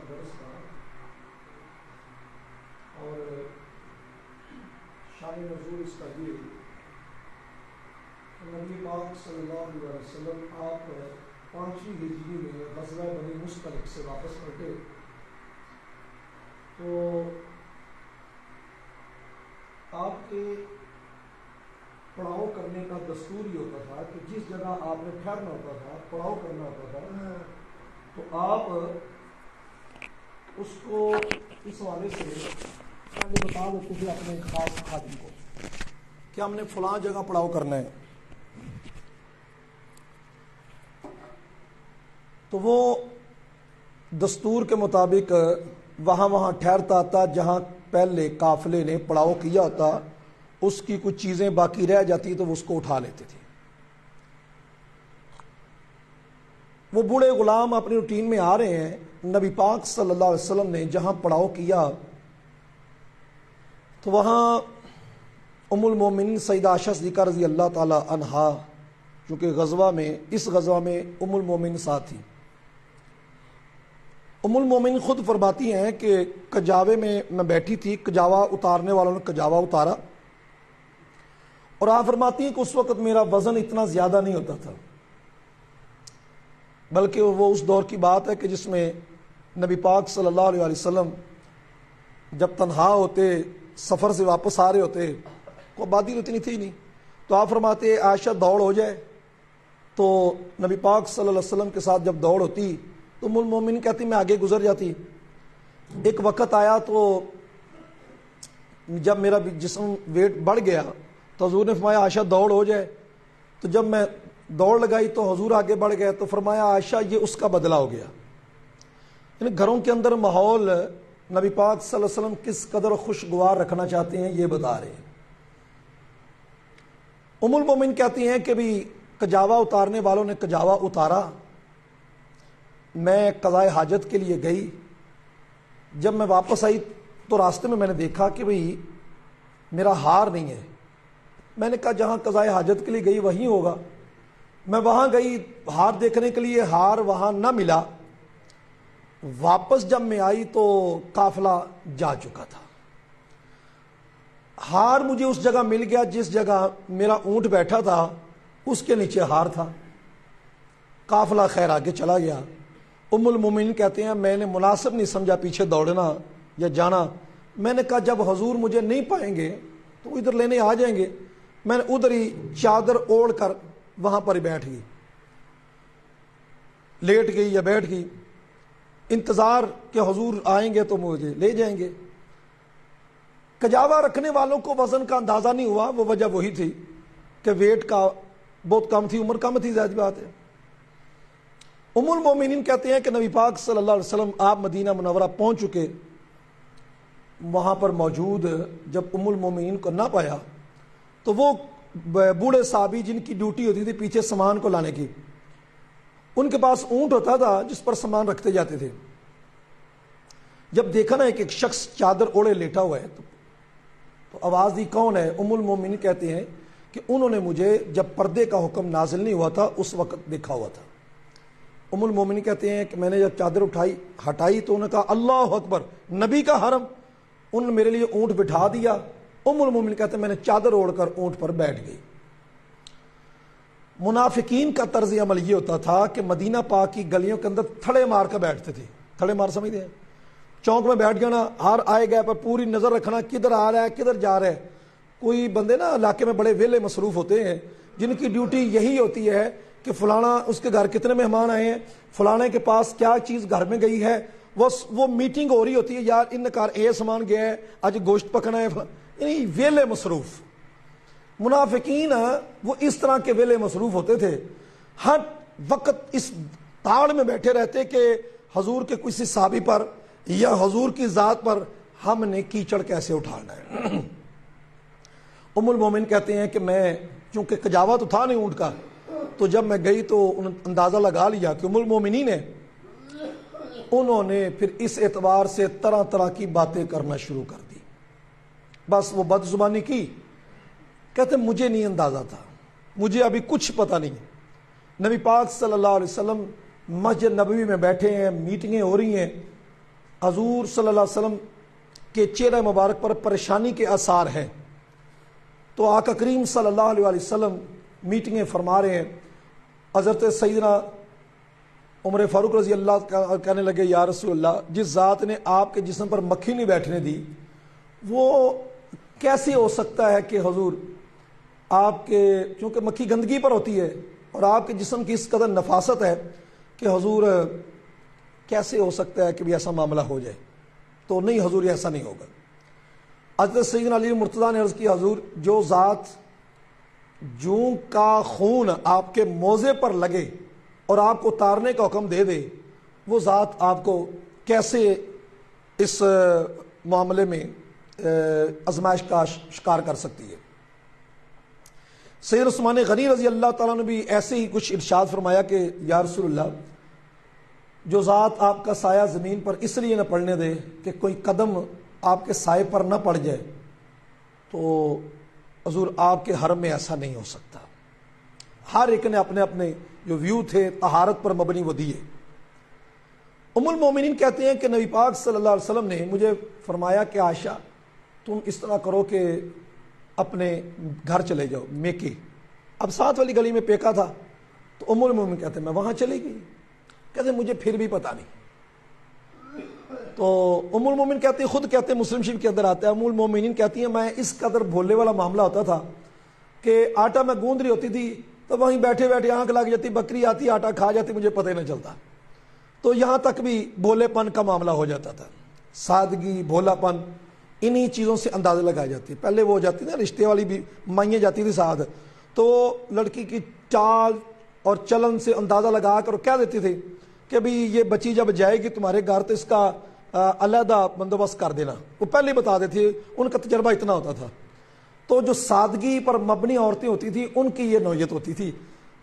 درس تھا اور شان نزول اس کا یہ کہ نبی پاک صلی اللہ علیہ وسلم آپ 5ویں ہجری میں غزوہ بنی مصطلق سے واپس پلٹے تو آپ کے پڑاؤ کرنے کا دستور یہ ہوتا تھا کہ جس جگہ آپ نے ٹھہرنا ہوتا تھا پڑاؤ کرنا ہوتا تھا تو آپ اس کو اس حوالے سے بتا دیتے تھے اپنے خاص خادم کو کہ ہم نے فلاں جگہ پڑاؤ کرنا ہے، تو وہ دستور کے مطابق وہاں ٹھہرتا تھا جہاں پہلے قافلے نے پڑاؤ کیا ہوتا، اس کی کچھ چیزیں باقی رہ جاتی تو وہ اس کو اٹھا لیتے تھے۔ وہ بوڑھے غلام اپنی روٹین میں آ رہے ہیں، نبی پاک صلی اللہ علیہ وسلم نے جہاں پڑاؤ کیا تو وہاں ام المومنین سیدہ عائشہ صدیقہ رضی اللہ تعالی عنہا، چونکہ اس غزوہ میں ام المومنین ساتھ تھی۔ ام المومنین خود فرماتی ہیں کہ کجاوے میں بیٹھی تھی، کجاوا اتارنے والوں نے کجاوا اتارا، اور آپ فرماتی ہیں کہ اس وقت میرا وزن اتنا زیادہ نہیں ہوتا تھا، بلکہ وہ اس دور کی بات ہے کہ جس میں نبی پاک صلی اللہ علیہ وسلم جب تنہا ہوتے، سفر سے واپس آ رہے ہوتے، کو آبادی اتنی تھی نہیں، تو آپ فرماتے عائشہ دوڑ ہو جائے، تو نبی پاک صلی اللہ علیہ وسلم کے ساتھ جب دوڑ ہوتی تو ام المومنین کہتی میں آگے گزر جاتی۔ ایک وقت آیا تو جب میرا جسم ویٹ بڑھ گیا تو حضور نے فرمایا عائشہ دوڑ ہو جائے، تو جب میں دوڑ لگائی تو حضور آگے بڑھ گئے، تو فرمایا عائشہ یہ اس کا بدلہ ہو گیا۔ یعنی گھروں کے اندر ماحول نبی پاک صلی اللہ علیہ وسلم کس قدر خوشگوار رکھنا چاہتے ہیں یہ بتا رہے ہیں۔ ام المومن کہتی ہیں کہ بھی کجاوا اتارنے والوں نے کجاوا اتارا، میں قضائے حاجت کے لیے گئی، جب میں واپس آئی تو راستے میں نے دیکھا کہ بھئی میرا ہار نہیں ہے۔ میں نے کہا جہاں قضائے حاجت کے لیے گئی وہیں ہوگا، میں وہاں گئی ہار دیکھنے کے لیے، ہار وہاں نہ ملا، واپس جب میں آئی تو قافلہ جا چکا تھا۔ ہار مجھے اس جگہ مل گیا جس جگہ میرا اونٹ بیٹھا تھا، اس کے نیچے ہار تھا، قافلہ خیر آگے چلا گیا۔ ام المومنین کہتے ہیں میں نے مناسب نہیں سمجھا پیچھے دوڑنا یا جانا، میں نے کہا جب حضور مجھے نہیں پائیں گے تو ادھر لینے آ جائیں گے، میں نے ادھر ہی چادر اوڑھ کر وہاں پر ہی بیٹھ گئی، لیٹ گئی یا بیٹھ گئی، انتظار کہ حضور آئیں گے تو مجھے لے جائیں گے۔ کجاوا رکھنے والوں کو وزن کا اندازہ نہیں ہوا، وہ وجہ وہی تھی کہ ویٹ کا بہت کم تھی، عمر کم تھی، ظاہر بات ہے۔ ام المومنین کہتے ہیں کہ نبی پاک صلی اللہ علیہ وسلم آپ مدینہ منورہ پہنچ چکے، وہاں پر موجود جب ام المومنین کو نہ پایا تو وہ بوڑھے صحابی جن کی ڈیوٹی ہوتی تھی پیچھے سامان کو لانے کی، ان کے پاس اونٹ ہوتا تھا جس پر سامان رکھتے جاتے تھے، جب دیکھا نا ایک شخص چادر اوڑے لیٹا ہوا ہے تو آواز دی کون ہے؟ ام المومنین کہتے ہیں کہ انہوں نے مجھے جب پردے کا حکم نازل نہیں ہوا تھا اس وقت دیکھا ہوا تھا۔ ام المومنین کہتے ہیں کہ میں نے جب چادر ہٹائی تو انہوں نے کہا اللہ اکبر، نبی کا حرم، انہوں نے میرے لیے اونٹ بٹھا دیا۔ ام المومنین کہتے ہیں میں نے چادر اوڑھ کر اونٹ پر بیٹھ گئی۔ منافقین کا طرز عمل یہ ہوتا تھا کہ مدینہ پاک کی گلیوں کے اندر تھڑے مار کر بیٹھتے تھے، تھڑے مار سمجھتے ہیں، چونک میں بیٹھ جانا، ہر آئے گئے پر پوری نظر رکھنا کدھر آ رہا ہے کدھر جا رہا ہے۔ کوئی بندے نا علاقے میں بڑے ویلے مصروف ہوتے ہیں جن کی ڈیوٹی یہی ہوتی ہے کہ فلانا اس کے گھر کتنے مہمان آئے ہیں، فلانے کے پاس کیا چیز گھر میں گئی ہے، وہ میٹنگ ہو رہی ہوتی ہے، یار ان کار اے سامان گیا ہے، آج گوشت پکنا ہے، یعنی ویلے مصروف۔ منافقین وہ اس طرح کے ویلے مصروف ہوتے تھے، ہر وقت اس تاڑ میں بیٹھے رہتے کہ حضور کے کسی صحابی پر یا حضور کی ذات پر ہم نے کیچڑ کیسے اٹھانا ہے۔ ام المومن کہتے ہیں کہ میں چونکہ کجاوا تو تھا نہیں اونٹ کا، تو جب میں گئی تو اندازہ لگا لیا کہ ام المومنین ہے، انہوں نے پھر اس اعتبار سے طرح طرح کی باتیں کرنا شروع کر دی، بس وہ بد زبانی کی۔ کہتے مجھے نہیں اندازہ تھا، مجھے ابھی کچھ پتہ نہیں، نبی پاک صلی اللہ علیہ وسلم مسجد نبوی میں بیٹھے ہیں، میٹنگیں ہو رہی ہیں، حضور صلی اللہ علیہ وسلم کے چہرہ مبارک پر پریشانی کے آثار ہیں، تو آقا کریم صلی اللہ علیہ وسلم میٹنگیں فرما رہے ہیں۔ حضرت سیدنا عمر فاروق رضی اللہ کہنے لگے یا رسول اللہ، جس ذات نے آپ کے جسم پر مکھی نہیں بیٹھنے دی، وہ کیسے ہو سکتا ہے کہ حضور آپ کے، چونکہ مکھی گندگی پر ہوتی ہے اور آپ کے جسم کی اس قدر نفاست ہے کہ حضور کیسے ہو سکتا ہے کہ بھی ایسا معاملہ ہو جائے؟ تو نہیں حضور، ایسا نہیں ہوگا۔ حضرت سیدنا علی مرتضیٰ نے عرض کی حضور، جو ذات جوں کا خون آپ کے موزے پر لگے اور آپ کو اتارنے کا حکم دے دے، وہ ذات آپ کو کیسے اس معاملے میں آزمائش کا شکار کر سکتی ہے؟ سید عثمان غنی رضی اللہ تعالیٰ نے بھی ایسے ہی کچھ ارشاد فرمایا کہ یا رسول اللہ، جو ذات آپ کا سایہ زمین پر اس لیے نہ پڑنے دے کہ کوئی قدم آپ کے سائے پر نہ پڑ جائے، تو حضور آپ کے حرم میں ایسا نہیں ہو سکتا۔ ہر ایک نے اپنے اپنے جو ویو تھے طہارت پر مبنی وہ دیے۔ ام المومنین کہتے ہیں کہ نبی پاک صلی اللہ علیہ وسلم نے مجھے فرمایا کہ عائشہ تم اس طرح کرو کہ اپنے گھر چلے جاؤ میکے۔ اب ساتھ والی گلی میں پیکا تھا، تو ام المومنین کہتے ہیں میں وہاں چلی گئی، کہتے ہیں مجھے پھر بھی پتہ نہیں۔ تو ام المومنین کہتی ہیں، خود کہتے ہیں مسلم شریف کے اندر آتا ہے، ام المومنین کہتی ہیں میں اس قدر بھولے والا معاملہ ہوتا تھا کہ آٹا میں گوندھ رہی ہوتی تھی تو وہیں بیٹھے بیٹھے آنکھ لگ جاتی، بکری آتی آٹا کھا جاتی، مجھے پتہ ہی نہ چلتا۔ تو یہاں تک بھی بھولے پن کا معاملہ ہو جاتا تھا، سادگی، بھولا پن، انہی چیزوں سے اندازہ لگایا جاتی ہے۔ پہلے وہ جاتی نا رشتے والی بھی مائیں جاتی تھی ساتھ، تو لڑکی کی چال اور چلن سے اندازہ لگا کر کہہ دیتی تھی کہ بھی یہ بچی جب جائے گی تمہارے گھر تو اس کا علیحدہ بندوبست کر دینا، وہ پہلے بتا دیتی، ان کا تجربہ اتنا ہوتا تھا۔ تو جو سادگی پر مبنی عورتیں ہوتی تھیں ان کی یہ نوعیت ہوتی تھی،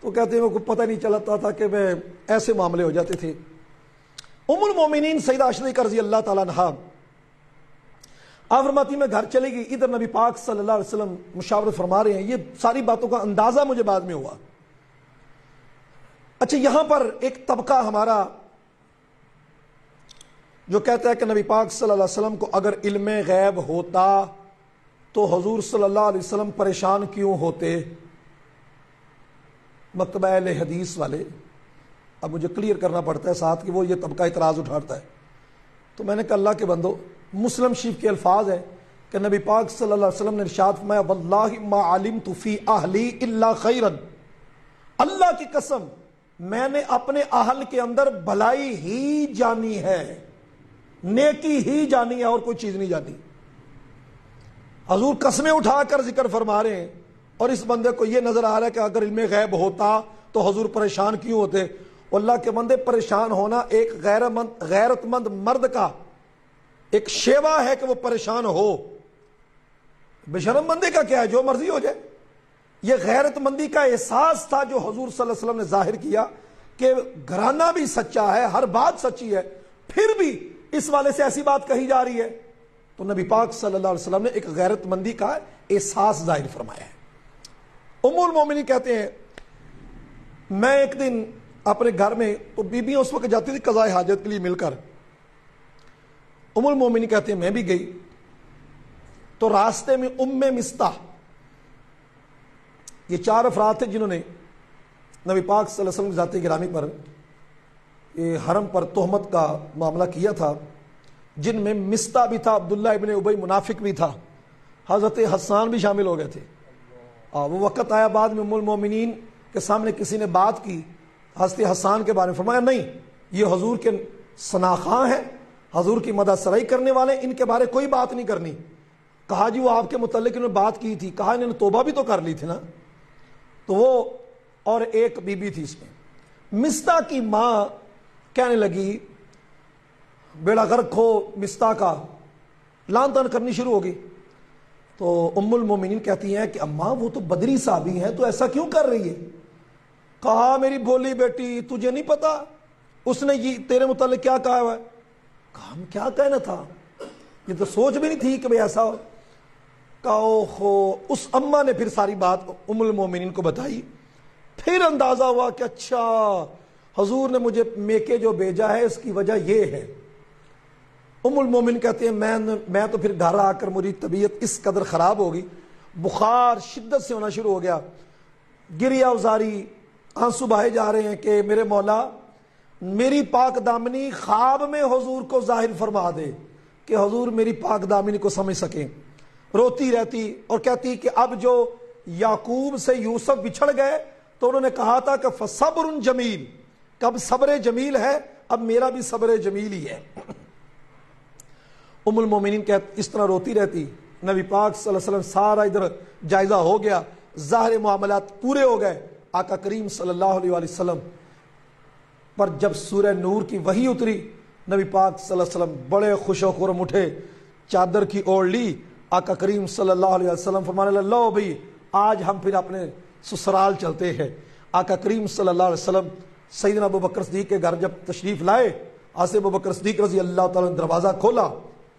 تو کہتے ہیں وہ پتہ نہیں چلتا تھا کہ وہ ایسے معاملے ہو جاتے تھے۔ ام المومنین سیدہ عائشہ رضی اللہ تعالیٰ عنہا آپ فرماتی میں گھر چلے گئی، ادھر نبی پاک صلی اللہ علیہ وسلم مشاورت فرما رہے ہیں۔ یہ ساری باتوں کا اندازہ مجھے بعد میں ہوا۔ اچھا، یہاں پر ایک طبقہ ہمارا جو کہتا ہے کہ نبی پاک صلی اللہ علیہ وسلم کو اگر علم غیب ہوتا تو حضور صلی اللہ علیہ وسلم پریشان کیوں ہوتے؟ مکتبہ اہل حدیث والے، اب مجھے کلیئر کرنا پڑتا ہے ساتھ کہ وہ یہ طبقہ اعتراض اٹھاتا ہے، تو میں نے کہا اللہ کے بندو، مسلم شریف کے الفاظ ہیں کہ نبی پاک صلی اللہ علیہ وسلم نے ارشاد فرمایا واللہ ما علمت فی اہلی الا خیرا، اللہ کی قسم میں نے اپنے اہل کے اندر بھلائی ہی جانی ہے، نیکی ہی جانی ہے، اور کوئی چیز نہیں جانی۔ حضور قسمیں اٹھا کر ذکر فرما رہے ہیں، اور اس بندے کو یہ نظر آ رہا ہے کہ اگر علم غیب ہوتا تو حضور پریشان کیوں ہوتے؟ اللہ کے بندے، پریشان ہونا ایک غیرت مند مرد کا ایک شیوا ہے کہ وہ پریشان ہو۔ بشرم بندے کا کیا ہے، جو مرضی ہو جائے۔ یہ غیرت مندی کا احساس تھا جو حضور صلی اللہ علیہ وسلم نے ظاہر کیا کہ گھرانہ بھی سچا ہے، ہر بات سچی ہے، پھر بھی اس والے سے ایسی بات کہی جا رہی ہے۔ تو نبی پاک صلی اللہ علیہ وسلم نے ایک غیرت مندی کا احساس ظاہر فرمایا ہے۔ ام المومنین کہتے ہیں میں ایک دن اپنے گھر میں، تو بیویاں اس وقت جاتی تھی قضاء حاجت کے لیے مل کر، ام المومنین کہتے ہیں میں بھی گئی، تو راستے میں ام مستح، یہ چار افراد تھے جنہوں نے نبی پاک صلی اللہ علیہ وسلم کی ذات گرامی پر یہ حرم پر تہمت کا معاملہ کیا تھا، جن میں مستح بھی تھا، عبداللہ ابن ابی منافق بھی تھا، حضرت حسان بھی شامل ہو گئے تھے۔ وہ وقت آیا بعد میں ام المومنین کے سامنے کسی نے بات کی حضرت حسان کے بارے میں، فرمایا نہیں، یہ حضور کے ثناخواں ہیں، حضور کی مدح سرائی کرنے والے، ان کے بارے کوئی بات نہیں کرنی۔ کہا جی وہ آپ کے متعلق انہوں نے بات کی تھی، کہا انہوں نے توبہ بھی تو کر لی تھی نا۔ تو وہ اور ایک بی بی تھی اس میں، مستح کی ماں کہنے لگی بیڑا غرق ہو مستح کا، لان تان کرنی شروع ہوگی۔ تو ام المومنین کہتی ہیں کہ اماں وہ تو بدری صحابی ہیں، تو ایسا کیوں کر رہی ہے؟ کہا میری بھولی بیٹی تجھے نہیں پتا اس نے یہ تیرے متعلق کیا کہا ہوا ہے؟ کہا ہم کیا کہنا تھا، یہ تو سوچ بھی نہیں تھی کہ بھئی ایسا ہو۔ کہا اوہو، اس اماں نے پھر ساری بات ام المومنین کو بتائی، پھر اندازہ ہوا کہ اچھا حضور نے مجھے میکے جو بھیجا ہے اس کی وجہ یہ ہے۔ ام المومن کہتے ہیں میں تو پھر گھر آ کر میری طبیعت اس قدر خراب ہوگی، بخار شدت سے ہونا شروع ہو گیا، گریہ ازاری، آنسو بہائے جا رہے ہیں کہ میرے مولا میری پاک دامنی خواب میں حضور کو ظاہر فرما دے کہ حضور میری پاک دامنی کو سمجھ سکیں۔ روتی رہتی اور کہتی کہ اب جو یعقوب سے یوسف بچھڑ گئے تو انہوں نے کہا تھا کہ فصبر جمیل، کب صبر جمیل ہے، اب میرا بھی صبر جمیل ہی ہے۔ ام المومنین کہتے اس طرح روتی رہتی، نبی پاک صلی اللہ علیہ وسلم سارا ادھر جائزہ ہو گیا، ظاہر معاملات پورے ہو گئے۔ آقا کریم صلی اللہ علیہ وآلہ وسلم پر جب سورہ نور کی وحی اتری، نبی پاک صلی اللہ علیہ وسلم بڑے خوش و خرم اٹھے، چادر کی اوڑھ لی۔ آقا کریم صلی اللہ علیہ وسلم فرمانے لگے لو بھئی آج ہم پھر اپنے سسرال چلتے ہیں۔ آقا کریم صلی اللہ علیہ وسلم سیدنا ابوبکر صدیق کے گھر جب تشریف لائے، آسے ابوبکر صدیق رضی اللہ تعالیٰ نے دروازہ کھولا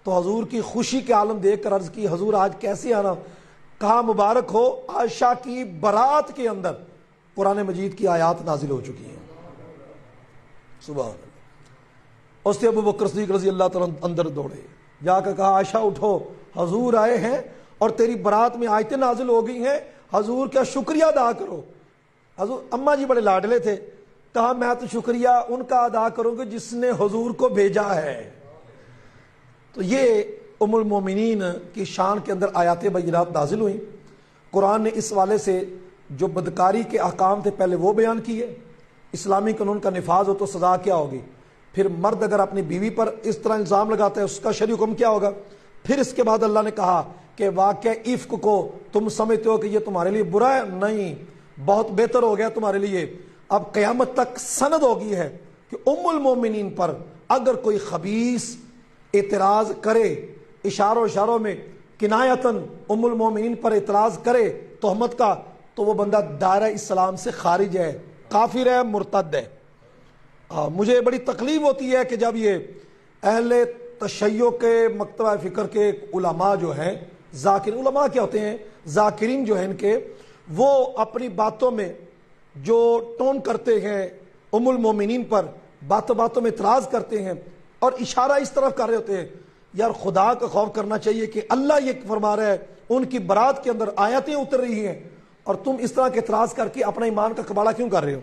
تو حضور کی خوشی کے عالم دیکھ کر عرض کی حضور آج کیسے آنا؟ کہا مبارک ہو عائشہ کی برات کے اندر قرآن مجید کی آیات نازل ہو چکی ہیں۔ سبحان اللہ۔ اس سے ابوبکر صدیق رضی اللہ تعالیٰ اندر دوڑے، جا کر کہا عائشہ اٹھو، حضور آئے ہیں اور تیری برات میں آیتیں نازل ہو گئی ہیں، حضور کا شکریہ ادا کرو۔ حضور اماں جی بڑے لاڈلے تھے، کہا میں تو شکریہ ان کا ادا کروں گا جس نے حضور کو بھیجا ہے۔ تو یہ ام المومنین کی شان کے اندر آیات بینات نازل ہوئیں۔ قرآن نے اس والے سے جو بدکاری کے احکام تھے پہلے وہ بیان کیے، اسلامی قانون کا نفاذ ہو تو سزا کیا ہوگی، پھر مرد اگر اپنی بیوی پر اس طرح الزام لگاتا ہے اس کا شرعی حکم کیا ہوگا، پھر اس کے بعد اللہ نے کہا کہ واقعہ عفق کو تم سمجھتے ہو کہ یہ تمہارے لیے برا ہے، نہیں، بہت بہتر ہو گیا تمہارے لیے۔ اب قیامت تک سند ہو گئی ہے کہ ام المومنین پر اگر کوئی خبیث اعتراض کرے، اشاروں میں کنایتاً ام المومنین پر اعتراض کرے تہمت کا، تو وہ بندہ دائرہ اسلام سے خارج ہے، کافر ہے، مرتد ہے۔ مجھے بڑی تکلیف ہوتی ہے کہ جب یہ اہل تشیع کے مکتبہ فکر کے علماء جو ہیں، ذاکرین، علماء کیا ہوتے ہیں، ذاکرین جو ہیں ان کے، وہ اپنی باتوں میں جو ٹون کرتے ہیں ام المومنین پر، باتوں میں اعتراض کرتے ہیں اور اشارہ اس طرف کر رہے ہوتے ہیں، یار خدا کا خوف کرنا چاہیے کہ اللہ یہ فرما رہا ہے، ان کی برات کے اندر آیتیں اتر رہی ہیں اور تم اس طرح کے اعتراض کر کے اپنا ایمان کا کباڑہ کیوں کر رہے ہو؟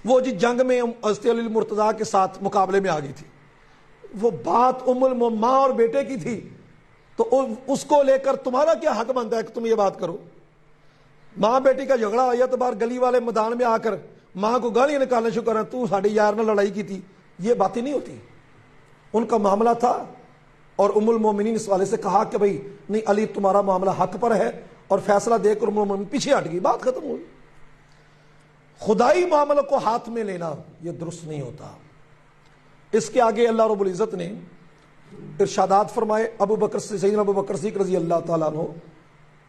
وہ جی جنگ میں حضرت علی المرتضیٰ کے ساتھ مقابلے میں آ گئی تھی، وہ بات ماں اور بیٹے کی تھی، تو اس کو لے کر تمہارا کیا حق بنتا ہے کہ تم یہ بات کرو؟ ماں بیٹی کا جھگڑا ہو یا تو باہر گلی والے میدان میں آ کر ماں کو گالیاں نکالنے شروع کریں، تو ساڑی یار نے لڑائی کی تھی، یہ باتیں نہیں ہوتی۔ ان کا معاملہ تھا اور ام المومنین اس والے سے کہا کہ بھئی نہیں علی تمہارا معاملہ حق پر ہے، اور فیصلہ دے کر ام المومنین پیچھے ہٹ گئی، بات ختم ہوئی۔ خدائی معاملہ کو ہاتھ میں لینا یہ درست نہیں ہوتا۔ اس کے آگے اللہ رب العزت نے ارشادات فرمائے۔ سیدنا ابو بکر صدیق رضی اللہ تعالیٰ عنہ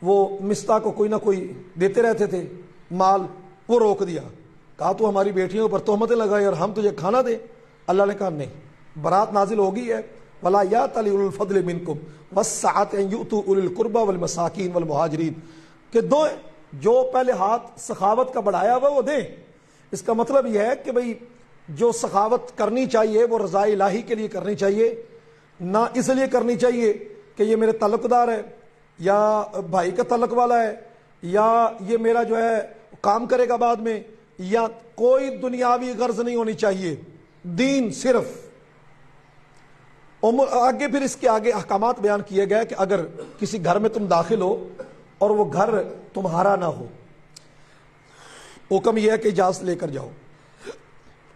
وہ مستہ کو کوئی نہ کوئی دیتے رہتے تھے مال، وہ روک دیا، کہا تو ہماری بیٹیوں پر تہمتیں لگائے اور ہم تجھے کھانا دیں؟ اللہ نے کہا نہیں، برات نازل ہو گئی ہے، وَلَا يَأْتَلِ أُولُو الْفَضْلِ مِنْكُمْ وَالسَّعَةِ أَنْ يُؤْتُوا أُولِي الْقُرْبَى وَالْمَسَاكِينِ وَالْمُهَاجِرِينَ، کہ دو جو پہلے ہاتھ سخاوت کا بڑھایا ہوا وہ دیں۔ اس کا مطلب یہ ہے کہ بھئی جو سخاوت کرنی چاہیے وہ رضا الہی کے لیے کرنی چاہیے، نہ اس لیے کرنی چاہیے کہ یہ میرے تعلق دار ہے یا بھائی کا تعلق والا ہے یا یہ میرا جو ہے کام کرے گا بعد میں، یا کوئی دنیاوی غرض نہیں ہونی چاہیے، دین صرف۔ آگے پھر اس کے آگے احکامات بیان کیے گئے کہ اگر کسی گھر میں تم داخل ہو اور وہ گھر تمہارا نہ ہو، حکم یہ ہے کہ اجازت لے کر جاؤ۔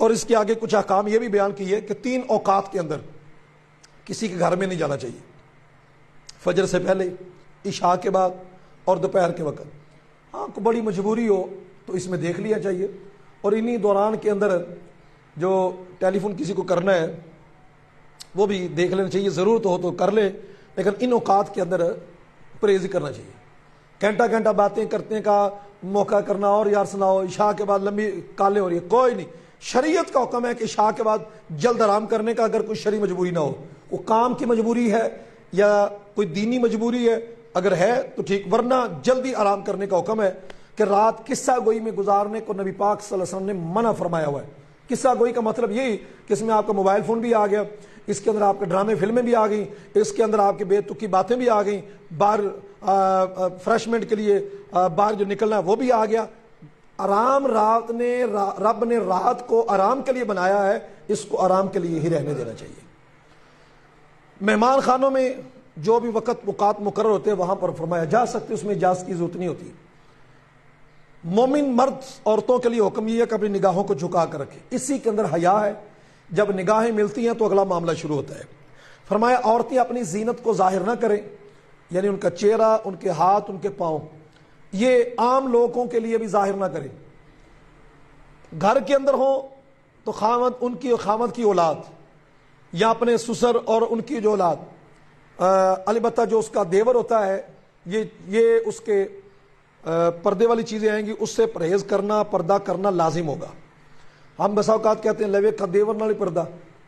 اور اس کے آگے کچھ احکام یہ بھی بیان کیے کہ 3 اوقات کے اندر کسی کے گھر میں نہیں جانا چاہیے، فجر سے پہلے، عشاء کے بعد اور دوپہر کے وقت۔ ہاں کوئی بڑی مجبوری ہو تو اس میں دیکھ لیا چاہیے، اور انہی دوران کے اندر جو ٹیلی فون کسی کو کرنا ہے وہ بھی دیکھ لینا چاہیے، ضرورت ہو تو کر لے، لیکن ان اوقات کے اندر پرہیز کرنا چاہیے۔ گھنٹہ باتیں کرنے کا موقع کرنا اور یار سناؤ، عشاء کے بعد لمبی کالیں ہو رہی ہے، کوئی نہیں۔ شریعت کا حکم ہے کہ عشاء کے بعد جلد آرام کرنے کا، اگر کوئی شرعی مجبوری نہ ہو، وہ کام کی مجبوری ہے یا کوئی دینی مجبوری ہے، اگر ہے تو ٹھیک، ورنہ جلدی آرام کرنے کا حکم ہے۔ کہ رات قصہ گوئی میں گزارنے کو نبی پاک صلی اللہ علیہ وسلم نے منع فرمایا ہوا ہے۔ قصہ گوئی کا مطلب یہی کہ اس میں آپ کا موبائل فون بھی آ گیا، اس کے اندر آپ کے ڈرامے فلمیں بھی آ گئیں، اس کے اندر آپ کی بے تکی باتیں بھی آ گئیں، باہر فریشمنٹ کے لیے باہر جو نکلنا ہے وہ بھی آ گیا۔ آرام رب نے رات کو آرام کے لیے بنایا ہے، اس کو آرام کے لیے ہی رہنے دینا چاہیے۔ مہمان خانوں میں جو بھی وقت اوقات مقرر ہوتے ہیں وہاں پر فرمایا جا سکتے، اس میں اجازت کی ضرورت نہیں ہوتی۔ مومن مرد عورتوں کے لیے حکم یہ ہے کہ اپنی نگاہوں کو جھکا کر رکھے، اسی کے اندر حیا ہے۔ جب نگاہیں ملتی ہیں تو اگلا معاملہ شروع ہوتا ہے۔ فرمایا عورتیں اپنی زینت کو ظاہر نہ کریں، یعنی ان کا چہرہ، ان کے ہاتھ، ان کے پاؤں، یہ عام لوگوں کے لیے بھی ظاہر نہ کریں۔ گھر کے اندر ہوں تو خامد کی اولاد یا اپنے سسر اور ان کی جو اولاد، البتہ جو اس کا دیور ہوتا ہے یہ اس کے پردے والی چیزیں آئیں گی، اس سے پرہیز کرنا، پردہ کرنا لازم ہوگا۔ ہم بسا اوقات کہتے ہیں لیوے کا دیور نہ پردہ،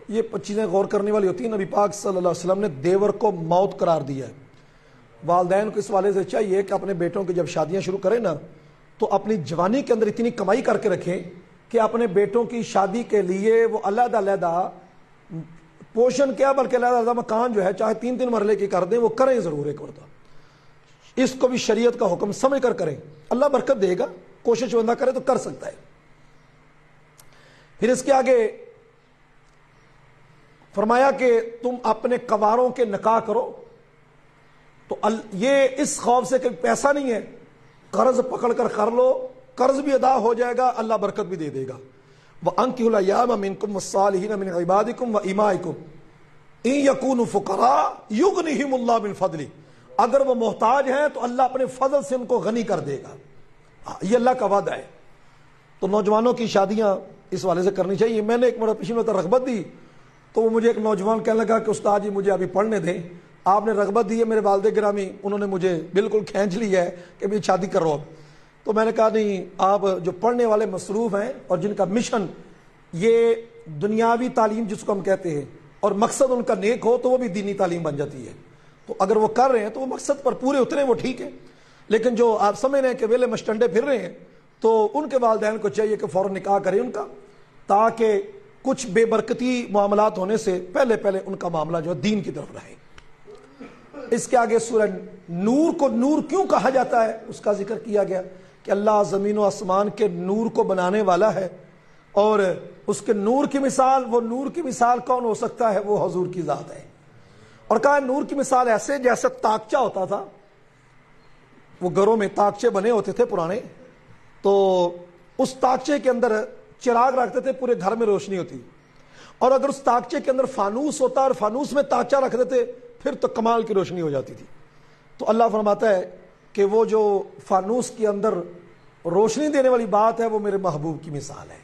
یہ چیزیں غور کرنے والی ہوتی ہیں۔ نبی پاک صلی اللہ علیہ وسلم نے دیور کو موت قرار دیا ہے۔ والدین کو اس والے سے چاہیے کہ اپنے بیٹوں کی جب شادیاں شروع کریں نا تو اپنی جوانی کے اندر اتنی کمائی کر کے رکھیں کہ اپنے بیٹوں کی شادی کے لیے وہ علیحدہ پوشن کیا بلکہ علیحدہ مکان جو ہے چاہے 3 مرلے کی کر دیں، وہ کریں ضرور ایک مرتبہ۔ اس کو بھی شریعت کا حکم سمجھ کر کریں، اللہ برکت دے گا، کوشش بندہ کرے تو کر سکتا ہے۔ پھر اس کے آگے فرمایا کہ تم اپنے کنواروں کے نکاح کرو، تو یہ اس خوف سے کہ پیسہ نہیں ہے، قرض پکڑ کر کر لو، قرض بھی ادا ہو جائے گا، اللہ برکت بھی دے دے گا۔ وَأَنكِحُوا الْأَيَامَ مِنكُمْ وَالصَّالِحِينَ مِنْ عِبَادِكُمْ وَإِمَائِكُمْ إِن يَكُونُوا فُقَرَاءَ يُغْنِهِمُ اللَّهُ مِنْ فَضْلِهِ، اگر وہ محتاج ہیں تو اللہ اپنے فضل سے ان کو غنی کر دے گا، یہ اللہ کا وعدہ ہے۔ تو نوجوانوں کی شادیاں اس والے سے کرنی چاہیے۔ میں نے ایک مرتبہ پچھلی مرتبہ رغبت دی تو وہ مجھے ایک نوجوان کہنے لگا کہ استاد جی مجھے ابھی پڑھنے دیں، آپ نے رغبت دی ہے، میرے والد گرامی انہوں نے مجھے بالکل کھینچ لی ہے کہ بھی شادی کرو اب۔ تو میں نے کہا نہیں، آپ جو پڑھنے والے مصروف ہیں اور جن کا مشن یہ دنیاوی تعلیم جس کو ہم کہتے ہیں اور مقصد ان کا نیک ہو تو وہ بھی دینی تعلیم بن جاتی ہے، تو اگر وہ کر رہے ہیں تو وہ مقصد پر پورے اترے وہ ٹھیک ہے، لیکن جو آپ سمجھ رہے ہیں کہ ویلے مشٹنڈے پھر رہے ہیں تو ان کے والدین کو چاہیے کہ فوراً نکاح کریں ان کا، تاکہ کچھ بے برکتی معاملات ہونے سے پہلے ان کا معاملہ جو ہے دین کی طرف رہے۔ اس کے آگے سورہ نور کو نور کیوں کہا جاتا ہے اس کا ذکر کیا گیا کہ اللہ زمین و آسمان کے نور کو بنانے والا ہے، اور اس کے نور کی مثال، وہ نور کی مثال کون ہو سکتا ہے؟ وہ حضور کی ذات ہے۔ اور کہا نور کی مثال ایسے جیسے تاکچہ ہوتا تھا، وہ گھروں میں تاکچے بنے ہوتے تھے پرانے، تو اس تاکچے کے اندر چراغ رکھتے تھے، پورے گھر میں روشنی ہوتی، اور اگر اس تاکچے کے اندر فانوس ہوتا اور فانوس میں تاکچہ رکھ دیتے پھر تو کمال کی روشنی ہو جاتی تھی۔ تو اللہ فرماتا ہے کہ وہ جو فانوس کے اندر روشنی دینے والی بات ہے وہ میرے محبوب کی مثال ہے،